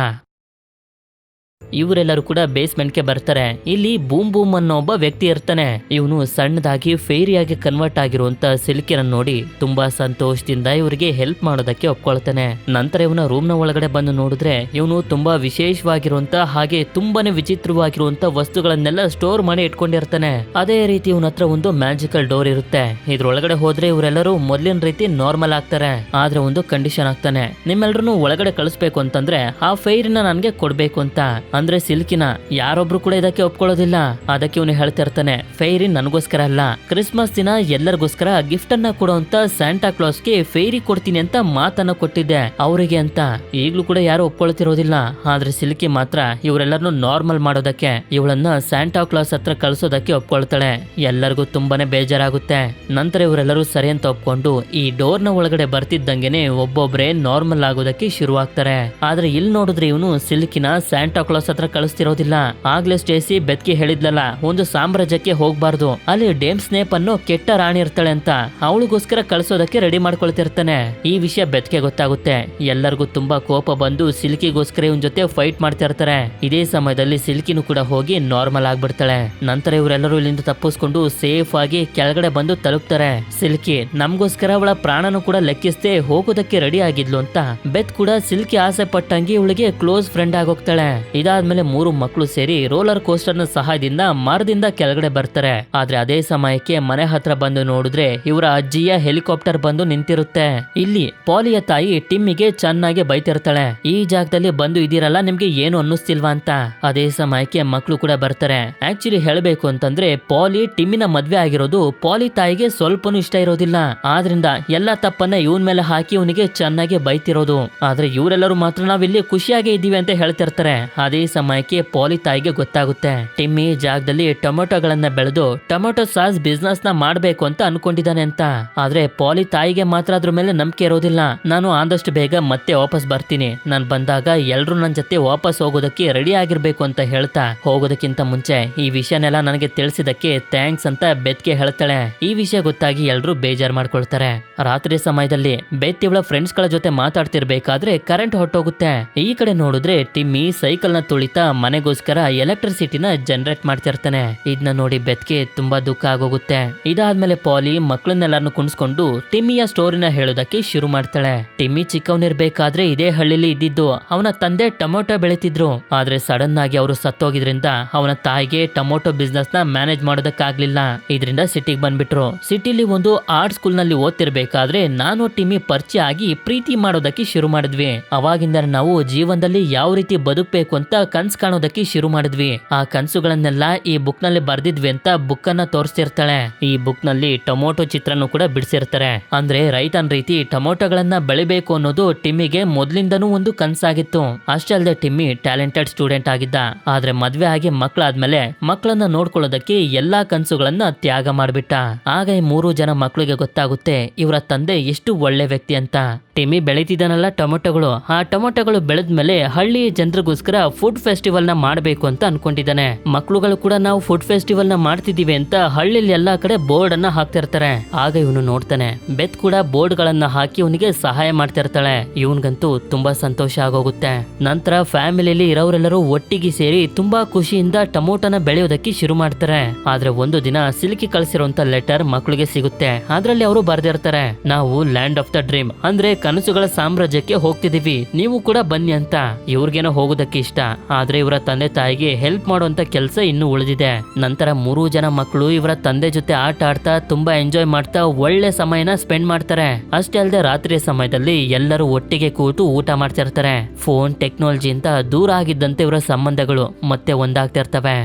ಇವರೆಲ್ಲರೂ ಕೂಡ ಬೇಸ್ಮೆಂಟ್ಗೆ ಬರ್ತಾರೆ. ಇಲ್ಲಿ ಬೂಮ್ ಬೂಮ್ ಅನ್ನೋ ಒಬ್ಬ ವ್ಯಕ್ತಿ ಇರ್ತಾನೆ. ಇವನು ಸಣ್ಣದಾಗಿ ಫೇರಿಯಾಗಿ ಕನ್ವರ್ಟ್ ಆಗಿರುವಂತ ಸಿಲ್ಕಿನ ನೋಡಿ ತುಂಬಾ ಸಂತೋಷದಿಂದ ಇವರಿಗೆ ಹೆಲ್ಪ್ ಮಾಡೋದಕ್ಕೆ ಒಪ್ಕೊಳ್ತಾನೆ. ನಂತರ ಇವನ ರೂಮ್ ನ ಒಳಗಡೆ ಬಂದು ನೋಡಿದ್ರೆ ಇವನು ತುಂಬಾ ವಿಶೇಷವಾಗಿರುವಂತ ಹಾಗೆ ತುಂಬಾನೇ ವಿಚಿತ್ರವಾಗಿರುವಂತ ವಸ್ತುಗಳನ್ನೆಲ್ಲ ಸ್ಟೋರ್ ಮಾಡಿ ಇಟ್ಕೊಂಡಿರ್ತಾನೆ. ಅದೇ ರೀತಿ ಇವನ ಹತ್ರ ಒಂದು ಮ್ಯಾಜಿಕಲ್ ಡೋರ್ ಇರುತ್ತೆ. ಇದ್ರೊಳಗಡೆ ಹೋದ್ರೆ ಇವರೆಲ್ಲರೂ ಮೊದ್ಲಿನ ರೀತಿ ನಾರ್ಮಲ್ ಆಗ್ತಾರೆ. ಆದ್ರೆ ಒಂದು ಕಂಡೀಷನ್ ಆಗ್ತಾನೆ, ನಿಮ್ಮೆಲ್ಲರೂ ಒಳಗಡೆ ಕಳಿಸ್ಬೇಕು ಅಂತಂದ್ರೆ ಆ ಫೈರಿನ ನನ್ಗೆ ಕೊಡ್ಬೇಕು ಅಂತ. ಅಂದ್ರೆ ಸಿಲ್ಕಿನ ಯಾರೊಬ್ರು ಕೂಡ ಇದಕ್ಕೆ ಒಪ್ಕೊಳ್ಳೋದಿಲ್ಲ. ಅದಕ್ಕೆ ಇವನು ಹೇಳ್ತಿರ್ತಾನೆ, ಫೈರಿ ನನಗೋಸ್ಕರ ಅಲ್ಲ, ಕ್ರಿಸ್ಮಸ್ ದಿನ ಎಲ್ಲರಿಗೋಸ್ಕರ ಗಿಫ್ಟ್ ಅನ್ನ ಕೊಡುವಂತ ಸ್ಯಾಂಟಾ ಕ್ಲಾಸ್ಗೆ ಫೈರಿ ಕೊಡ್ತೀನಿ ಅಂತ ಮಾತನ್ನ ಕೊಟ್ಟಿದ್ದೆ ಅವರಿಗೆ ಅಂತ. ಈಗ್ಲೂ ಕೂಡ ಯಾರು ಒಪ್ಕೊಳ್ತಿರೋದಿಲ್ಲ. ಆದ್ರೆ ಸಿಲ್ಕಿ ಮಾತ್ರ ಇವರೆಲ್ಲರನ್ನು ನಾರ್ಮಲ್ ಮಾಡೋದಕ್ಕೆ ಇವಳನ್ನ ಸ್ಯಾಂಟಾ ಕ್ಲಾಸ್ ಹತ್ರ ಕಳ್ಸೋದಕ್ಕೆ ಒಪ್ಕೊಳ್ತಾಳೆ. ಎಲ್ಲರಿಗೂ ತುಂಬಾನೇ ಬೇಜಾರಾಗುತ್ತೆ. ನಂತರ ಇವರೆಲ್ಲರೂ ಸರಿ ಅಂತ ಒಪ್ಕೊಂಡು ಈ ಡೋರ್ ನ ಒಳಗಡೆ ಬರ್ತಿದ್ದಂಗೆನೆ ಒಬ್ಬೊಬ್ರೆ ನಾರ್ಮಲ್ ಆಗೋದಕ್ಕೆ ಶುರುವಾಗ್ತಾರೆ. ಆದ್ರೆ ಇಲ್ಲಿ ನೋಡಿದ್ರೆ ಇವನು ಸಿಲ್ಕಿನ ಸ್ಯಾಂಟಾ ಕ್ಲಾಸ್ ಹತ್ರ ಕಳಿಸ್ತಿರೋದಿಲ್ಲ. ಆಗ್ಲೇ ಸ್ಟೇಸಿ ಬೆತ್ಗೆ ಹೇಳಿದ್ಲಲ್ಲ, ಒಂದು ಸಾಮ್ರಾಜ್ಯಕ್ಕೆ ಹೋಗ್ಬಾರ್ದು, ಅಲ್ಲಿ ಡೇಮ್ ಸ್ನೇಪ್ ಅನ್ನೋ ಕೆಟ್ಟ ರಾಣಿ ಇರ್ತಾಳೆ ಅಂತ, ಅವಳಿಗೋಸ್ಕರ ಕಳಿಸೋದಕ್ಕೆ ರೆಡಿ ಮಾಡ್ಕೊಳ್ತಿರ್ತಾನೆ. ಈ ವಿಷಯ ಬೆತ್ಗೆ ಗೊತ್ತಾಗುತ್ತೆ. ಎಲ್ಲರಿಗೂ ತುಂಬಾ ಕೋಪ ಬಂದು ಸಿಲ್ಕಿಗೋಸ್ಕರ ಇವನ್ ಜೊತೆ ಫೈಟ್ ಮಾಡ್ತಾ ಇರ್ತಾರೆ. ಇದೇ ಸಮಯದಲ್ಲಿ ಸಿಲ್ಕಿನೂ ಕೂಡ ಹೋಗಿ ನಾರ್ಮಲ್ ಆಗ್ಬಿಡ್ತಾಳೆ. ನಂತರ ಇವರೆಲ್ಲರೂ ಇಲ್ಲಿಂದ ತಪ್ಪಿಸ್ಕೊಂಡು ಸೇಫ್ ಆಗಿ ಕೆಳಗಡೆ ಬಂದು ತಲುಪ್ತಾರೆ. ಸಿಲ್ಕಿ ನಮ್ಗೋಸ್ಕರ ಅವಳ ಪ್ರಾಣನು ಕೂಡ ಲೆಕ್ಕಿಸದೆ ಹೋಗೋದಕ್ಕೆ ರೆಡಿ ಆಗಿದ್ಲು ಅಂತ ಬೆತ್ ಕೂಡ ಸಿಲ್ಕಿ ಆಸೆ ಪಟ್ಟಂಗೆ ಇವಳಿಗೆ ಕ್ಲೋಸ್ ಫ್ರೆಂಡ್ ಆಗೋಗ್ತಾಳೆ. ಇದಾದ್ಮೇಲೆ 3 ಮಕ್ಕಳು ಸೇರಿ ರೋಲರ್ ಕೋಸ್ಟರ್ ನ ಸಹಾಯದಿಂದ ಮರದಿಂದ ಕೆಳಗಡೆ ಬರ್ತಾರೆ. ಆದ್ರೆ ಅದೇ ಸಮಯಕ್ಕೆ ಮನೆ ಹತ್ರ ಬಂದು ನೋಡಿದ್ರೆ ಇವರ ಅಜ್ಜಿಯ ಹೆಲಿಕಾಪ್ಟರ್ ಬಂದು ನಿಂತಿರುತ್ತೆ. ಇಲ್ಲಿ ಪಾಲಿಯ ತಾಯಿ ಟಿಮ್ಮಿಗೆ ಚೆನ್ನಾಗಿ ಬೈತಿರ್ತಾಳೆ, ಈ ಜಾಗದಲ್ಲಿ ಬಂದು ಇದೀರಲ್ಲ, ನಿಮ್ಗೆ ಏನು ಅನ್ನಿಸ್ತಿಲ್ವಾ ಅಂತ. ಅದೇ ಸಮಯಕ್ಕೆ ಮಕ್ಕಳು ಕೂಡ ಬರ್ತಾರೆ. ಆಕ್ಚುಲಿ ಹೇಳ್ಬೇಕು ಅಂತಂದ್ರೆ ಪಾಲಿ ಟಿಮ್ಮಿನ ಮದ್ವೆ ಆಗಿರೋದು ಪಾಲಿ ತಾಯಿಗೆ ಸ್ವಲ್ಪನೂ ಇಷ್ಟ ಇರೋದಿಲ್ಲ. ಆದ್ರಿಂದ ಎಲ್ಲಾ ತಪ್ಪನ್ನ ಇವನ್ ಮೇಲೆ ಹಾಕಿ ಇವನಿಗೆ ಚೆನ್ನಾಗಿ ಬೈತಿರೋದು. ಆದ್ರೆ ಇವರೆಲ್ಲರೂ ಮಾತ್ರ ನಾವಿಲ್ಲಿ ಖುಷಿಯಾಗಿ ಇದ್ದೀವಿ ಅಂತ ಹೇಳ್ತಿರ್ತಾರೆ. ಅದೇ ಸಮಯಕ್ಕೆ ಪಾಲಿ ತಾಯಿಗೆ ಗೊತ್ತಾಗುತ್ತೆ, ಟಿಮ್ಮಿ ಜಾಗದಲ್ಲಿ ಟೊಮೆಟೊಗಳನ್ನ ಬೆಳೆದು ಟೊಮೆಟೊ ಸಾಸ್ ಬಿಸ್ನೆಸ್ ನ ಮಾಡ್ಬೇಕು ಅಂತ ಅನ್ಕೊಂಡಿದ್ದಾನೆ ಅಂತ. ಆದ್ರೆ ಪಾಲಿ ತಾಯಿಗೆ ಮಾತ್ರ ಅದ್ರ ಮೇಲೆ ನಂಬಿಕೆ ಇರೋದಿಲ್ಲ. ನಾನು ಆದಷ್ಟು ಬೇಗ ಮತ್ತೆ ವಾಪಸ್ ಬರ್ತೀನಿ, ನಾನ್ ಬಂದಾಗ ಎಲ್ರು ನನ್ ಜೊತೆ ವಾಪಸ್ ಹೋಗೋದಕ್ಕೆ ರೆಡಿ ಆಗಿರ್ಬೇಕು ಅಂತ ಹೇಳ್ತಾ ಹೋಗೋದಕ್ಕಿಂತ ಮುಂಚೆ ಈ ವಿಷಯನೆಲ್ಲ ನನಗೆ ತಿಳಿಸಿದಕ್ಕೆ ಥ್ಯಾಂಕ್ಸ್ ಅಂತ ಬೆತ್ಗೆ ಹೇಳ್ತಾಳೆ. ಈ ವಿಷಯ ಗೊತ್ತಾಗಿ ಎಲ್ರು ಬೇಜಾರ್ ಮಾಡ್ಕೊಳ್ತಾರೆ. ರಾತ್ರಿ ಸಮಯದಲ್ಲಿ ಬೆತ್ ಇವಳ ಫ್ರೆಂಡ್ಸ್ ಗಳ ಜೊತೆ ಮಾತಾಡ್ತಿರ್ಬೇಕಾದ್ರೆ ಕರೆಂಟ್ ಹೊಟ್ಟೋಗುತ್ತೆ. ಈ ಕಡೆ ನೋಡಿದ್ರೆ ಟಿಮ್ಮಿ ಸೈಕಲ್ ನ ತುಳಿತ ಮನೆಗೋಸ್ಕರ ಎಲೆಕ್ಟ್ರಿಸಿಟಿನ ಜನರೇಟ್ ಮಾಡ್ತಿರ್ತಾನೆ. ಇದನ್ನ ನೋಡಿ ಬೆತ್ಗೆ ತುಂಬಾ ದುಃಖ ಆಗೋಗುತ್ತೆ. ಇದಾದ್ಮೇಲೆ ಪಾಲಿ ಮಕ್ಕಳನ್ನೆಲ್ಲಾರನ್ನು ಕುಣಿಸ್ಕೊಂಡು ಟಿಮ್ಮಿಯ ಸ್ಟೋರಿನ ಹೇಳೋದಕ್ಕೆ ಶುರು ಮಾಡ್ತಾಳೆ. ಟಿಮ್ಮಿ ಚಿಕ್ಕವನಿರ್ಬೇಕಾದ್ರೆ ಇದೇ ಹಳ್ಳಿಲಿ ಇದ್ದಿದ್ದು. ಅವನ ತಂದೆ ಟೊಮೊಟೊ ಬೆಳಿತಿದ್ರು. ಆದ್ರೆ ಸಡನ್ ಆಗಿ ಅವರು ಸತ್ತೋಗಿದ್ರಿಂದ ಅವನ ತಾಯಿಗೆ ಟೊಮೊಟೊ ಬಿಸ್ನೆಸ್ ನ ಮ್ಯಾನೇಜ್ ಮಾಡೋದಕ್ಕಾಗ್ಲಿಲ್ಲ. ಇದರಿಂದ ಸಿಟಿಗೆ ಬಂದ್ಬಿಟ್ರು. ಸಿಟಿಲಿ ಒಂದು ಆರ್ಟ್ ಸ್ಕೂಲ್ ನಲ್ಲಿ ಓದ್ತಿರ್ಬೇಕಾದ್ರೆ ನಾನು ಟಿಮ್ಮಿ ಪರಿಚಯ ಆಗಿ ಪ್ರೀತಿ ಮಾಡೋದಕ್ಕೆ ಶುರು ಮಾಡಿದ್ವಿ. ಅವಾಗಿಂದ ನಾವು ಜೀವನದಲ್ಲಿ ಯಾವ ರೀತಿ ಬದುಕಬೇಕು ಅಂತ ಕನ್ಸು ಕಾಣೋದಕ್ಕೆ ಶುರು ಮಾಡಿದ್ವಿ. ಆ ಕನ್ಸುಗಳನ್ನೆಲ್ಲ ಈ ಬುಕ್ ನಲ್ಲಿ ಬರ್ದಿದ್ವಿ ಅಂತ ಬುಕ್ ಅನ್ನ ತೋರಿಸ್ತಿರ್ತಾಳೆ. ಈ ಬುಕ್ ನಲ್ಲಿ ಟೊಮೊಟೊ ಚಿತ್ರನು ಕೂಡ ಬಿಡಿಸಿರ್ತಾರೆ. ಅಂದ್ರೆ ರೈತನ ರೀತಿ ಟೊಮೊಟೊಗಳನ್ನ ಬೆಳಿಬೇಕು ಅನ್ನೋದು ಟಿಮ್ಮಿಗೆ ಮೊದ್ಲಿಂದನೂ ಒಂದು ಕನ್ಸಾಗಿತ್ತು. ಅಷ್ಟೇ ಅಲ್ಲದೆ ಟಿಮ್ಮಿ ಟ್ಯಾಲೆಂಟೆಡ್ ಸ್ಟೂಡೆಂಟ್ ಆಗಿದ್ದ. ಆದ್ರೆ ಮದ್ವೆ ಆಗಿ ಮಕ್ಕಳಾದ್ಮೇಲೆ ಮಕ್ಕಳನ್ನ ನೋಡ್ಕೊಳ್ಳೋದಕ್ಕೆ ಎಲ್ಲಾ ಕನ್ಸುಗಳನ್ನ ತ್ಯಾಗ ಮಾಡ್ಬಿಟ್ಟ. ಆಗ ಈ 3 ಜನ ಮಕ್ಕಳಿಗೆ ಗೊತ್ತಾಗುತ್ತೆ ಇವರ ತಂದೆ ಎಷ್ಟು ಒಳ್ಳೆ ವ್ಯಕ್ತಿ ಅಂತ. ಟಿಮ್ಮಿ ಬೆಳೀತಿದ್ದಾನಲ್ಲ ಟೊಮೊಟೊಗಳು, ಆ ಟೊಮೊಟೊಗಳು ಬೆಳೆದ್ಮೇಲೆ ಹಳ್ಳಿ ಜನರಿಗೋಸ್ಕರ ಫುಡ್ ಫೆಸ್ಟಿವಲ್ ನ ಮಾಡಬೇಕು ಅಂತ ಅನ್ಕೊಂಡಿದ್ದಾನೆ. ಮಕ್ಕಳುಗಳು ಕೂಡ ನಾವು ಫುಡ್ ಫೆಸ್ಟಿವಲ್ ನ ಮಾಡ್ತಿದೀವಿ ಅಂತ ಹಳ್ಳಿಲಿ ಎಲ್ಲಾ ಕಡೆ ಬೋರ್ಡ್ ಅನ್ನ ಹಾಕ್ತಿರ್ತಾರೆ. ಆಗ ಇವನು ನೋಡ್ತಾನೆ ಬೆತ್ ಕೂಡ ಬೋರ್ಡ್ ಗಳನ್ನ ಹಾಕಿ ಇವನಿಗೆ ಸಹಾಯ ಮಾಡ್ತಿರ್ತಾಳೆ. ಇವನ್ಗಂತೂ ತುಂಬಾ ಸಂತೋಷ ಆಗೋಗುತ್ತೆ. ನಂತರ ಫ್ಯಾಮಿಲಿಯಲ್ಲಿ ಇರೋರೆಲ್ಲರೂ ಒಟ್ಟಿಗೆ ಸೇರಿ ತುಂಬಾ ಖುಷಿಯಿಂದ ಟೊಮೊಟೊನ ಬೆಳೆಯೋದಕ್ಕೆ ಶುರು ಮಾಡ್ತಾರೆ. ಆದ್ರೆ ಒಂದು ದಿನ ಸಿಲುಕಿ ಕಳಿಸಿರುವಂತ ಲೆಟರ್ ಮಕ್ಕಳಿಗೆ ಸಿಗುತ್ತೆ. ಅದ್ರಲ್ಲಿ ಅವರು ಬರ್ದಿರ್ತಾರೆ, ನಾವು ಲ್ಯಾಂಡ್ ಆಫ್ ದ ಡ್ರೀಮ್ ಅಂದ್ರೆ ಕನಸುಗಳ ಸಾಮ್ರಾಜ್ಯಕ್ಕೆ ಹೋಗ್ತಿದೀವಿ, ನೀವು ಕೂಡ ಬನ್ನಿ ಅಂತ. ಇವ್ರಿಗೇನೋ ಹೋಗೋದಕ್ಕೆ ಇಷ್ಟ, ಆದ್ರೆ ಇವರ ತಂದೆ ತಾಯಿಗೆ ಹೆಲ್ಪ್ ಮಾಡುವಂತ ಕೆಲಸ ಇನ್ನು ಉಳಿದಿದೆ. ನಂತರ 3 ಜನ ಮಕ್ಕಳು ಇವರ ತಂದೆ ಜೊತೆ ಆಟ ಆಡ್ತಾ ತುಂಬಾ ಎಂಜಾಯ್ ಮಾಡ್ತಾ ಒಳ್ಳೆ ಸಮಯನ ಸ್ಪೆಂಡ್ ಮಾಡ್ತಾರೆ. ಅಷ್ಟೇ ಅಲ್ಲದೆ ರಾತ್ರಿಯ ಸಮಯದಲ್ಲಿ ಎಲ್ಲರೂ ಒಟ್ಟಿಗೆ ಕೂತು ಊಟ ಮಾಡ್ತಿರ್ತಾರೆ. ಫೋನ್ ಟೆಕ್ನಾಲಜಿಯಿಂದ ದೂರ ಆಗಿದ್ದಂತೆ ಇವರ ಸಂಬಂಧಗಳು ಮತ್ತೆ ಒಂದಾಗ್ತಿರ್ತವೆ.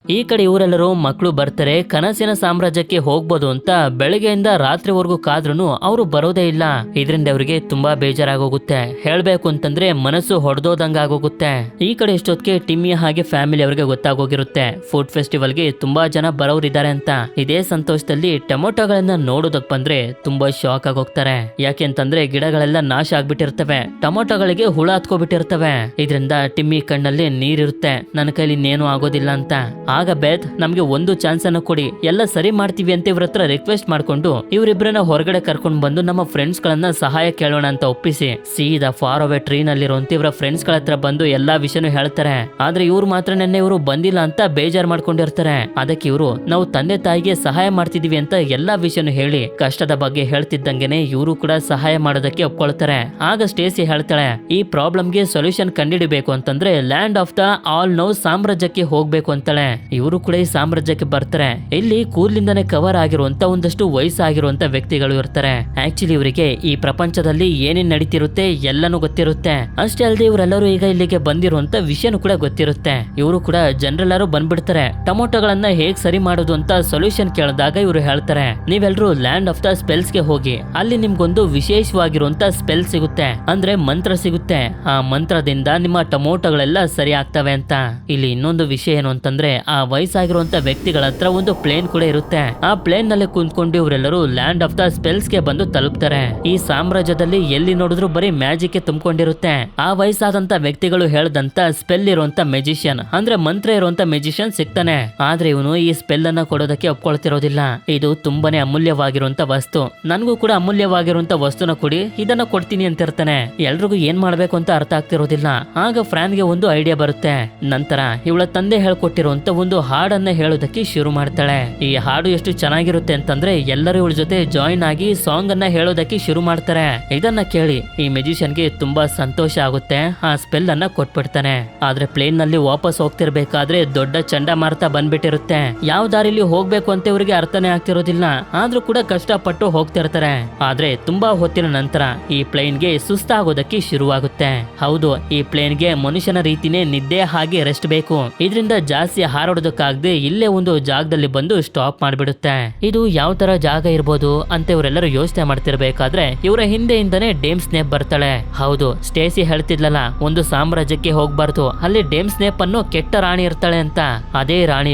ಈ ಕಡೆ ಇವರೆಲ್ಲರೂ ಮಕ್ಕಳು ಬರ್ತಾರೆ, ಕನಸಿನ ಸಾಮ್ರಾಜ್ಯಕ್ಕೆ ಹೋಗ್ಬೋದು ಅಂತ ಬೆಳಗ್ಗೆಯಿಂದ ರಾತ್ರಿವರೆಗೂ ಕಾದ್ರೂ ಅವರು ಬರೋದೇ ಇಲ್ಲ. ಇದರಿಂದ ಅವರಿಗೆ ತುಂಬಾ ಬೇಜಾರಾಗೋಗುತ್ತೆ. ಹೇಳ್ಬೇಕು ಅಂತಂದ್ರೆ ಮನಸ್ಸು ಹೊಡೆದೋದಂಗ ಆಗೋಗುತ್ತೆ. ಈ ಕಡೆ ಇಷ್ಟೊತ್ತಿಗೆ ಟಿಮ್ಮಿ ಹಾಗೆ ಫ್ಯಾಮಿಲಿ ಅವರಿಗೆ ಗೊತ್ತಾಗೋಗಿರುತ್ತೆ ಫುಡ್ ಫೆಸ್ಟಿವಲ್ಗೆ ತುಂಬಾ ಜನ ಬರೋರಿದ್ದಾರೆ ಅಂತ. ಇದೇ ಸಂತೋಷದಲ್ಲಿ ಟೊಮೊಟೊಗಳನ್ನ ನೋಡೋದಕ್ ಬಂದ್ರೆ ತುಂಬಾ ಶಾಕ್ ಆಗೋಗ್ತಾರೆ. ಯಾಕೆಂತಂದ್ರೆ ಗಿಡಗಳೆಲ್ಲ ನಾಶ ಆಗ್ಬಿಟ್ಟಿರ್ತವೆ, ಟೊಮೊಟೊಗಳಿಗೆ ಹುಳ ಹತ್ಕೋಬಿಟ್ಟಿರ್ತವೆ. ಇದರಿಂದ ಟಿಮ್ಮಿ ಕಣ್ಣಲ್ಲಿ ನೀರಿರುತ್ತೆ, ನನ್ನ ಕೈಲಿ ಇನ್ನೇನು ಆಗೋದಿಲ್ಲ ಅಂತ. ಆಗ ಬೇತ್ ನಮ್ಗೆ ಒಂದು ಚಾನ್ಸ್ ಅನ್ನು ಕೊಡಿ, ಎಲ್ಲ ಸರಿ ಮಾಡ್ತೀವಿ ಅಂತ ಇವ್ರ ಹತ್ರ ರಿಕ್ವೆಸ್ಟ್ ಮಾಡ್ಕೊಂಡು ಇವರಿಬ್ಬರನ್ನ ಹೊರಗಡೆ ಕರ್ಕೊಂಡು ಬಂದು ನಮ್ಮ ಫ್ರೆಂಡ್ಸ್ ಗಳನ್ನ ಸಹಾಯ ಕೇಳೋಣ ಅಂತ ಒಪ್ಪಿಸಿ ಸೀದಾ ಫಾರ್ ಅವೇ ಟ್ರೀ ನಲ್ಲಿರುವಂತ ಇವರ ಫ್ರೆಂಡ್ಸ್ ಗಳ ಹತ್ರ ಬಂದು ಎಲ್ಲಾ ವಿಷಯನೂ ಹೇಳ್ತಾರೆ. ಆದ್ರೆ ಇವ್ರು ಮಾತ್ರ ನೆನ್ನೆ ಇವರು ಬಂದಿಲ್ಲ ಅಂತ ಬೇಜಾರ್ ಮಾಡ್ಕೊಂಡಿರ್ತಾರೆ. ಅದಕ್ಕೆ ಇವರು ನಾವು ತಂದೆ ತಾಯಿಗೆ ಸಹಾಯ ಮಾಡ್ತಿದೀವಿ ಅಂತ ಎಲ್ಲಾ ವಿಷಯನೂ ಹೇಳಿ ಕಷ್ಟದ ಬಗ್ಗೆ ಹೇಳ್ತಿದ್ದಂಗೆನೆ ಇವರು ಕೂಡ ಸಹಾಯ ಮಾಡೋದಕ್ಕೆ ಒಪ್ಕೊಳ್ತಾರೆ. ಆಗ ಸ್ಟೇಸಿ ಹೇಳ್ತಾಳೆ, ಈ ಪ್ರಾಬ್ಲಮ್ಗೆ ಸೊಲ್ಯೂಷನ್ ಕಂಡುಹಿಡಿಬೇಕು ಅಂತಂದ್ರೆ land of the all know ಸಾಮ್ರಾಜ್ಯಕ್ಕೆ ಹೋಗ್ಬೇಕು ಅಂತಾಳೆ. ಇವರು ಕೂಡ ಈ ಸಾಮ್ರಾಜ್ಯಕ್ಕೆ ಬರ್ತಾರೆ. ಇಲ್ಲಿ ಕೂದಲಿಂದಾನೆ ಕವರ್ ಆಗಿರುವಂತ ಒಂದಷ್ಟು ವಯಸ್ಸಾಗಿರುವಂತ ವ್ಯಕ್ತಿಗಳು ಇರ್ತಾರೆ. ಆಕ್ಚುಲಿ ಇವರಿಗೆ ಈ ಪ್ರಪಂಚದಲ್ಲಿ ಏನೇನ್ ನಡೀತಿರುತ್ತೆ ಎಲ್ಲನೂ ಗೊತ್ತಿರುತ್ತೆ. ಅಷ್ಟೇ ಅಲ್ಲದೆ ಇವರೆಲ್ಲರೂ ಈಗ ಇಲ್ಲಿಗೆ ಬಂದಿರುವಂತ ವಿಷಯನೂ ಕೂಡ ಗೊತ್ತಿರುತ್ತೆ. ಇವರು ಕೂಡ ಜನರೆಲ್ಲರೂ ಬಂದ್ಬಿಡ್ತಾರೆ. ಟೊಮೊಟೊಗಳನ್ನ ಹೇಗ್ ಸರಿ ಮಾಡೋದು ಅಂತ ಸೊಲ್ಯೂಷನ್ ಕೇಳಿದಾಗ ಇವರು ಹೇಳ್ತಾರೆ, ನೀವೆಲ್ಲರೂ ಲ್ಯಾಂಡ್ ಆಫ್ ದ ಸ್ಪೆಲ್ಸ್ ಗೆ ಹೋಗಿ, ಅಲ್ಲಿ ನಿಮ್ಗೊಂದು ವಿಶೇಷವಾಗಿರುವಂತ ಸ್ಪೆಲ್ ಸಿಗುತ್ತೆ, ಅಂದ್ರೆ ಮಂತ್ರ ಸಿಗುತ್ತೆ. ಆ ಮಂತ್ರದಿಂದ ನಿಮ್ಮ ಟೊಮೊಟೊಗಳೆಲ್ಲ ಸರಿ ಆಗ್ತವೆ ಅಂತ. ಇಲ್ಲಿ ಇನ್ನೊಂದು ವಿಷಯ ಏನು ಅಂತಂದ್ರೆ ಆ ವಯಸ್ಸಾಗಿರುವಂತ ವ್ಯಕ್ತಿಗಳ ಹತ್ರ ಒಂದು ಪ್ಲೇನ್ ಕೂಡ ಇರುತ್ತೆ. ಆ ಪ್ಲೇನ್ ನಲ್ಲಿ ಕುಂತ್ಕೊಂಡು ಇವರೆಲ್ಲರೂ ಲ್ಯಾಂಡ್ ಆಫ್ ದ ಸ್ಪೆಲ್ಸ್ ಗೆ ಬಂದು ತಲುಪ್ತಾರೆ. ಈ ಸಾಮ್ರಾಜ್ಯದಲ್ಲಿ ಎಲ್ಲಿ ನೋಡಿದ್ರು ಬರೀ ಮ್ಯಾಜಿಕ್ ತುಂಬಿಕೊಂಡಿರುತ್ತೆ. ಆ ವಯಸ್ಸಾದಂತ ವ್ಯಕ್ತಿಗಳು ಹೇಳ್ದಂತ ಸ್ಪೆಲ್ ಇರುವಂತ ಮೆಜಿಷಿಯನ್ ಅಂದ್ರೆ ಮಂತ್ರ ಇರುವಂತ ಮೆಜಿಷಿಯನ್ ಸಿಗ್ತಾನೆ. ಆದ್ರೆ ಇವನು ಈ ಸ್ಪೆಲ್ ಅನ್ನ ಕೊಡೋದಕ್ಕೆ ಒಪ್ಕೊಳ್ತಿರೋದಿಲ್ಲ. ಇದು ತುಂಬಾನೇ ಅಮೂಲ್ಯವಾಗಿರುವಂತ ವಸ್ತು, ನನಗೂ ಕೂಡ ಅಮೂಲ್ಯವಾಗಿರುವಂತ ವಸ್ತುನ ಕೊಡಿ, ಇದನ್ನ ಕೊಡ್ತೀನಿ ಅಂತ ಇರ್ತಾನೆ. ಎಲ್ರಿಗೂ ಏನ್ ಮಾಡ್ಬೇಕು ಅಂತ ಅರ್ಥ ಆಗ್ತಿರೋದಿಲ್ಲ. ಆಗ ಫ್ರಾನ್ಗೆ ಒಂದು ಐಡಿಯಾ ಬರುತ್ತೆ. ನಂತರ ಇವಳ ತಂದೆ ಹೇಳ್ಕೊಟ್ಟಿರುವಂತ ಒಂದು ಹಾಡನ್ನ ಹೇಳೋದಕ್ಕೆ ಶುರು ಮಾಡ್ತಾಳೆ. ಈ ಹಾಡು ಎಷ್ಟು ಚೆನ್ನಾಗಿರುತ್ತೆ ಅಂತಂದ್ರೆ ಎಲ್ಲರೂ ಇವಳ ಜೊತೆ ಜಾಯಿನ್ ಆಗಿ ಸಾಂಗ್ ಅನ್ನ ಹೇಳೋದಕ್ಕೆ ಶುರು ಮಾಡ್ತಾರೆ. ಇದನ್ನ ಕೇಳಿ ಈ ಮೆಜಿಷಿಯನ್ಗೆ ತುಂಬಾ ಸಂತೋಷ ಆಗುತ್ತೆ. ಆ ಸ್ಪೆಲ್ ಅನ್ನ ಕೊಟ್ಬಿಡ್ತಾನೆ. ಆದ್ರೆ ಪ್ಲೇನ್ ನಲ್ಲಿ ವಾಪಸ್ ಹೋಗ್ತಿರ್ಬೇಕಾದ್ರೆ ದೊಡ್ಡ ಚಂಡಮಾರುತ ಬಂದ್ಬಿಟ್ಟಿರುತ್ತೆ. ಯಾವ ದಾರಿಲಿ ಹೋಗ್ಬೇಕು ಅಂತ ಇವರಿಗೆ ಅರ್ಥನೇ ಆಗ್ತಿರೋದಿಲ್ಲ. ಆದ್ರೂ ಕೂಡ ಕಷ್ಟಪಟ್ಟು ಹೋಗ್ತಿರ್ತಾರೆ. ಆದ್ರೆ ತುಂಬಾ ಹೊತ್ತಿನ ನಂತರ ಈ ಪ್ಲೇನ್ಗೆ ಸುಸ್ತಾಗೋದಕ್ಕೆ ಶುರುವಾಗುತ್ತೆ. ಹೌದು, ಈ ಪ್ಲೇನ್ಗೆ ಮನುಷ್ಯನ ರೀತಿನೇ ನಿದ್ದೆ ಹಾಗೆ ರೆಸ್ಟ್ ಬೇಕು. ಇದರಿಂದ ಜಾಸ್ತಿ ಹಾರಾಡೋದಕ್ಕಾಗದೆ ಇಲ್ಲೇ ಒಂದು ಜಾಗದಲ್ಲಿ ಬಂದು ಸ್ಟಾಪ್ ಮಾಡ್ಬಿಡುತ್ತೆ. ಇದು ಯಾವ ತರ ಜಾಗ ಇರ್ಬೋದು ಅಂತ ಇವರೆಲ್ಲರೂ ಯೋಚನೆ ಮಾಡ್ತಿರ್ಬೇಕಾದ್ರೆ ಇವರ ಹಿಂದೆಯಿಂದನೇ ಡೇಮ್ ಸ್ನೇಪ್ ಬರ್ತಾಳೆ. ಹೌದು, ಸ್ಟೇಸಿ ಹೇಳ್ತಿದ್ಲಲ್ಲ ಒಂದು ಸಾಮ್ರಾಜ್ಯಕ್ಕೆ ಹೋಗ್ಬಾರ್ದು, ಅಲ್ಲಿ ಡೇಮ್ ಸ್ನೇಪ್ ಅನ್ನೋ ಕೆಟ್ಟ ರಾಣಿ ಇರ್ತಾಳೆ ಅಂತ. ಅದೇ ರಾಣಿ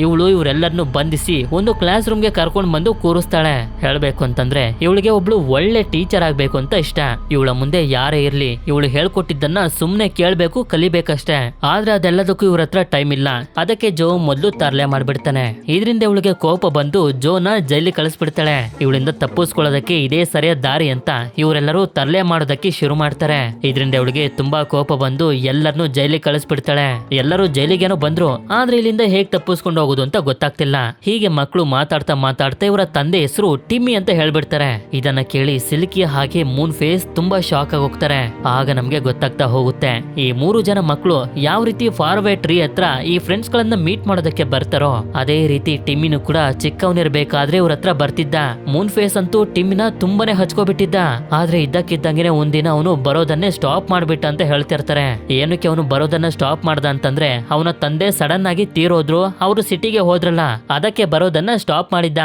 ಇವಳು ಇವರೆಲ್ಲರನ್ನು ಬಂಧಿಸಿ ಒಂದು ಕ್ಲಾಸ್ ರೂಮ್ಗೆ ಕರ್ಕೊಂಡ್ ಬಂದು ಕೂರಿಸ್ತಾಳೆ. ಹೇಳ್ಬೇಕು ಅಂತಂದ್ರೆ ಇವಳಿಗೆ ಒಬ್ಳು ಒಳ್ಳೆ ಟೀಚರ್ ಆಗ್ಬೇಕು ಅಂತ ಇಷ್ಟ. ಇವಳ ಮುಂದೆ ಯಾರೇ ಇರ್ಲಿ ಇವಳು ಹೇಳ್ಕೊಟ್ಟಿದ್ದನ್ನ ಸುಮ್ನೆ ಕೇಳ್ಬೇಕು, ಕಲಿಬೇಕಷ್ಟೇ. ಆದ್ರೆ ಅದೆಲ್ಲದಕ್ಕೂ ಇವ್ರ ಹತ್ರ ಟೈಮ್ ಇಲ್ಲ. ಅದಕ್ಕೆ ಜೋ ಮೊದಲು ತರಲೆ ಮಾಡ್ಬಿಡ್ತಾನೆ. ಇದರಿಂದ ಇವಳಿಗೆ ಕೋಪ ಬಂದು ಜೋನ ಜೈಲಿಗೆ ಕಳಿಸ್ಬಿಡ್ತಾಳೆ. ಇವಳಿಂದ ತಪ್ಪಿಸ್ಕೊಳ್ಳೋದಕ್ಕೆ ಇದೇ ಸರಿಯಾದ ದಾರಿ ಅಂತ ಇವರೆಲ್ಲರೂ ತರಲೆ ಮಾಡೋದಕ್ಕೆ ಶುರು ಮಾಡ್ತಾರೆ. ಇದರಿಂದ ಇವಳಿಗೆ ತುಂಬಾ ಕೋಪ ಬಂದು ಎಲ್ಲರನ್ನೂ ಜೈಲಿಗೆ ಕಳಿಸ್ಬಿಡ್ತಾಳೆ. ಎಲ್ಲರೂ ಜೈಲಿಗೇನೋ ಬಂದ್ರು, ಆದ್ರೆ ಇಲ್ಲಿಂದ ಹೇಗ್ ತಪ್ಪಿಸ್ಕೊಂಡು ಹೋಗುದು ಅಂತ ಗೊತ್ತಾಗ್ತಿಲ್ಲ. ಹೀಗೆ ಮಕ್ಕಳು ಮಾತಾಡ್ತಾ ಮಾತಾಡ್ತಾ ಇವರ ತಂದೆ ಹೆಸರು ಟಿಮ್ಮಿ ಅಂತ ಹೇಳ್ಬಿಡ್ತಾರೆ. ಇದನ್ನ ಕೇಳಿ ಸಿಲ್ಕಿ ಹಾಗೆ ಮೂನ್ ಫೇಸ್ ತುಂಬಾ ಶಾಕ್ ಆಗಿ ಹೋಗ್ತಾರೆ. ಆಗ ನಮ್ಗೆ ಗೊತ್ತಾಗ್ತಾ ಹೋಗುತ್ತೆ ಈ 3 ಜನ ಮಕ್ಕಳು ಯಾವ ರೀತಿ ಫಾರ್ವೇ ಟ್ರೀ ಹತ್ರ ಈ ಫ್ರೆಂಡ್ಸ್ ಗಳನ್ನ ಮೀಟ್ ಮಾಡೋದಕ್ಕೆ ಬರ್ತಾರೋ ಅದೇ ರೀತಿ ಟಿಮ್ಮಿನೂ ಕೂಡ ಚಿಕ್ಕವನಿರ್ಬೇಕಾದ್ರೆ ಇವ್ರ ಹತ್ರ ಬರ್ತಿದ್ದ. ಮೂನ್ ಫೇಸ್ ಅಂತೂ ಟಿಮ್ಮಿನ ತುಂಬಾನೇ ಹಚ್ಕೋಬಿಟ್ಟಿದ್ದ. ಆದ್ರೆ ಇದ್ದಕ್ಕಿದ್ದಂಗೆನೆ ಒಂದಿನ ಅವನು ಬರೋದನ್ನೇ ಸ್ಟಾಪ್ ಮಾಡ್ಬಿಟ್ಟ ಅಂತ ಹೇಳ್ತಿರ್ತಾರೆ. ಏನಕ್ಕೆ ಅವನು ಬರೋದನ್ನ ಸ್ಟಾಪ್ ಮಾಡ್ದ ಅಂತಂದ್ರೆ ಅವನ ತಂದೆ ಸಡನ್ ಆಗಿ ತೀರೋದ್ರು, ಅವರು ಸಿಟಿಗೆ ಹೋದ್ರಲ್ಲ, ಅದಕ್ಕೆ ಬರೋದನ್ನ ಸ್ಟಾಪ್ ಮಾಡಿದ್ದ.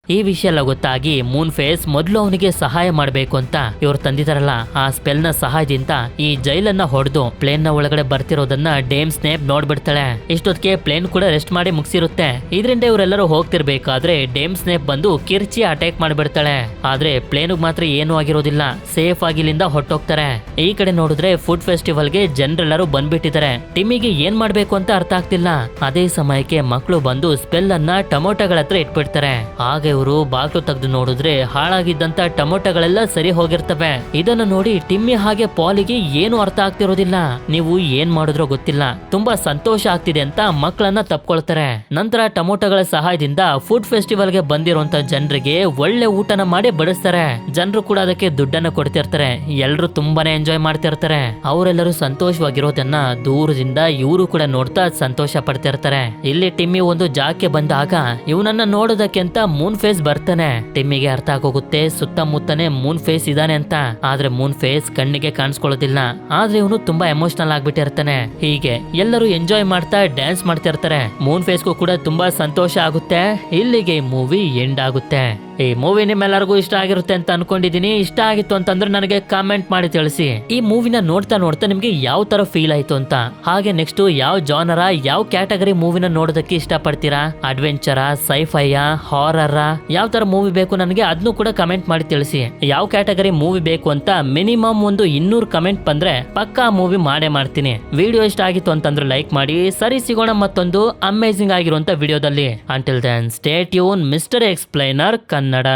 ಈ ವಿಷಯ ಎಲ್ಲ ಗೊತ್ತಾಗಿ ಮೂನ್ ಫೇಸ್ ಮೊದಲು ಅವನಿಗೆ ಸಹಾಯ ಮಾಡಬೇಕು ಅಂತ ಇವ್ರು ತಂದಿದಾರಲ್ಲ ಆ ಸ್ಪೆಲ್ ನ ಸಹಾಯದಿಂದ ಈ ಜೈಲನ್ನ ಹೊಡೆದು ಪ್ಲೇನ್ ನ ಒಳಗಡೆ ಬರ್ತಿರೋದನ್ನ ಡೇಮ್ ಸ್ನೇಪ್ ನೋಡ್ಬಿಡ್ತಾಳೆ. ಇಷ್ಟೊತ್ತಿಗೆ ಪ್ಲೇನ್ ಕೂಡ ರೆಸ್ಟ್ ಮಾಡಿ ಮುಗಿಸಿರುತ್ತೆ. ಇದರಿಂದ ಇವರೆಲ್ಲರೂ ಹೋಗ್ತಿರ್ಬೇಕಾದ್ರೆ ಡೇಮ್ ಸ್ನೇಪ್ ಬಂದು ಕಿರ್ಚಿ ಅಟ್ಯಾಕ್ ಮಾಡ್ಬಿಡ್ತಾಳೆ. ಆದ್ರೆ ಪ್ಲೇನ್ ಮಾತ್ರ ಏನೂ ಆಗಿರೋದಿಲ್ಲ, ಸೇಫ್ ಆಗಿ ಇಲ್ಲಿಂದ ಹೊಟ್ಟೋಗ್ತಾರೆ. ಈ ಕಡೆ ನೋಡಿದ್ರೆ ಫುಡ್ ಫೆಸ್ಟಿವಲ್ ಗೆ ಜನರೆಲ್ಲರೂ ಬಂದ್ಬಿಟ್ಟಿದ್ದಾರೆ. ಟಿಮ್ಮಿಗೆ ಏನ್ ಮಾಡ್ಬೇಕು ಅಂತ ಅರ್ಥ ಆಗ್ತಿಲ್ಲ. ಅದೇ ಸಮಯಕ್ಕೆ ಮಕ್ಕಳು ಬಂದು ಸ್ಪೆಲ್ ಅನ್ನ ಟೊಮೊಟೊಗಳ ಹತ್ರ ಇಟ್ಬಿಡ್ತಾರೆ. ಆಗ ಇವರು ಬಾಗ್ಲು ತೆಗೆದು ನೋಡಿದ್ರೆ ಹಾಳಾಗಿದ್ದಂತ ಟೊಮೊಟೊಗಳೆಲ್ಲ ಸರಿ ಹೋಗಿರ್ತವೆ. ಇದನ್ನು ನೋಡಿ ಟಿಮ್ಮಿ ಹಾಗೆ ಪಾಲಿಗೆ ಏನು ಅರ್ಥ ಆಗ್ತಿರೋದಿಲ್ಲ. ನೀವು ಏನ್ ಮಾಡಿದ್ರೋ ಗೊತ್ತಿಲ್ಲ, ತುಂಬಾ ಸಂತೋಷ ಆಗ್ತಿದೆ ಅಂತ ಮಕ್ಕಳನ್ನ ತಪ್ಕೊಳ್ತಾರೆ. ನಂತರ ಟೊಮೊಟೊಗಳ ಸಹಾಯದಿಂದ ಫುಡ್ ಫೆಸ್ಟಿವಲ್ ಗೆ ಬಂದಿರುವಂತ ಜನರಿಗೆ ಒಳ್ಳೆ ಊಟನ ಮಾಡಿ ಬಡಿಸ್ತಾರೆ. ಜನರು ಕೂಡ ಅದಕ್ಕೆ ದುಡ್ಡನ್ನ ಕೊಡ್ತಿರ್ತಾರೆ. ಎಲ್ರು ತುಂಬಾನೇ ಎಂಜಾಯ್ ಮಾಡ್ತಿರ್ತಾರೆ. ಅವರೆಲ್ಲರೂ ಸಂತೋಷವಾಗಿರೋದನ್ನ ದೂರದಿಂದ ಇವರು ಕೂಡ ನೋಡ್ತಾ ಸಂತೋಷ ಪಡ್ತಿರ್ತಾರೆ. ಇಲ್ಲಿ ಟಿಮ್ಮಿ ಒಂದು ಜಾಗಕ್ಕೆ ಬಂದಾಗ ಇವನನ್ನ ನೋಡೋದಕ್ಕೆ ಅಂತ ಮೂನ್ ಫೇಸ್ ಬರ್ತಾನೆ. ಟಿಮ್ಮಿಗೆ ಅರ್ಥ ಆಗೋಗುತ್ತೆ ಸುತ್ತಮುತ್ತನೇ ಮೂನ್ ಫೇಸ್ ಇದಾನೆ ಅಂತ. ಆದ್ರೆ ಮೂನ್ ಫೇಸ್ ಕಣ್ಣಿಗೆ ಕಾಣಿಸ್ಕೊಳ್ಳೋದಿಲ್ಲ. ಆದ್ರೆ ಇವನು ತುಂಬಾ ಎಮೋಷನಲ್ ಆಗ್ಬಿಟ್ಟಿರ್ತಾನೆ. ಹೀಗೆ ಎಲ್ಲರೂ ಎಂಜಾಯ್ ಮಾಡ್ತಾ ಡ್ಯಾನ್ಸ್ ಮಾಡ್ತಿರ್ತಾರೆ. ಮೂನ್ ಫೇಸ್ಗೂ ಕೂಡ ತುಂಬಾ ಸಂತೋಷ ಆಗುತ್ತೆ. ಇಲ್ಲಿಗೆ ಈ ಮೂವಿ ಎಂಡ್ ಆಗುತ್ತೆ. ಈ ಮೂವಿ ನಿಮ್ಮೆಲ್ಲರಿಗೂ ಇಷ್ಟ ಆಗಿರುತ್ತೆ ಅಂತ ಅನ್ಕೊಂಡಿದೀನಿ. ಇಷ್ಟ ಆಗಿತ್ತು ಅಂತಂದ್ರೆ ನನಗೆ ಕಾಮೆಂಟ್ ಮಾಡಿ ತಿಳಿಸಿ. ಈ ಮೂವಿನ ನೋಡ್ತಾ ನೋಡ್ತಾ ನಿಮ್ಗೆ ಯಾವ ತರ ಫೀಲ್ ಆಯ್ತು ಅಂತ. ಹಾಗೆ ನೆಕ್ಸ್ಟ್ ಯಾವ ಜಾನರ ಯಾವ ಕ್ಯಾಟಗರಿ ಮೂವಿನ ನೋಡೋದಕ್ಕೆ ಇಷ್ಟ ಪಡ್ತೀರಾ? ಅಡ್ವೆಂಚರ, ಸೈಫೈಯ, ಹಾರರ್, ಯಾವ ತರ ಮೂವಿ ಬೇಕು ನನಗೆ ಅದನ್ನು ಕೂಡ ಕಮೆಂಟ್ ಮಾಡಿ ತಿಳಿಸಿ. ಯಾವ ಕ್ಯಾಟಗರಿ ಮೂವಿ ಬೇಕು ಅಂತ ಮಿನಿಮಮ್ ಒಂದು 200 ಕಮೆಂಟ್ ಬಂದ್ರೆ ಪಕ್ಕಾ ಮೂವಿ ಮಾಡೇ ಮಾಡ್ತೀನಿ. ವಿಡಿಯೋ ಇಷ್ಟ ಆಗಿತ್ತು ಅಂತಂದ್ರೆ ಲೈಕ್ ಮಾಡಿ. ಸರಿ, ಸಿಗೋಣ ಮತ್ತೊಂದು ಅಮೇಜಿಂಗ್ ಆಗಿರುವಂತ ವಿಡಿಯೋದಲ್ಲಿ. Until then stay tuned mister explainer Kannada.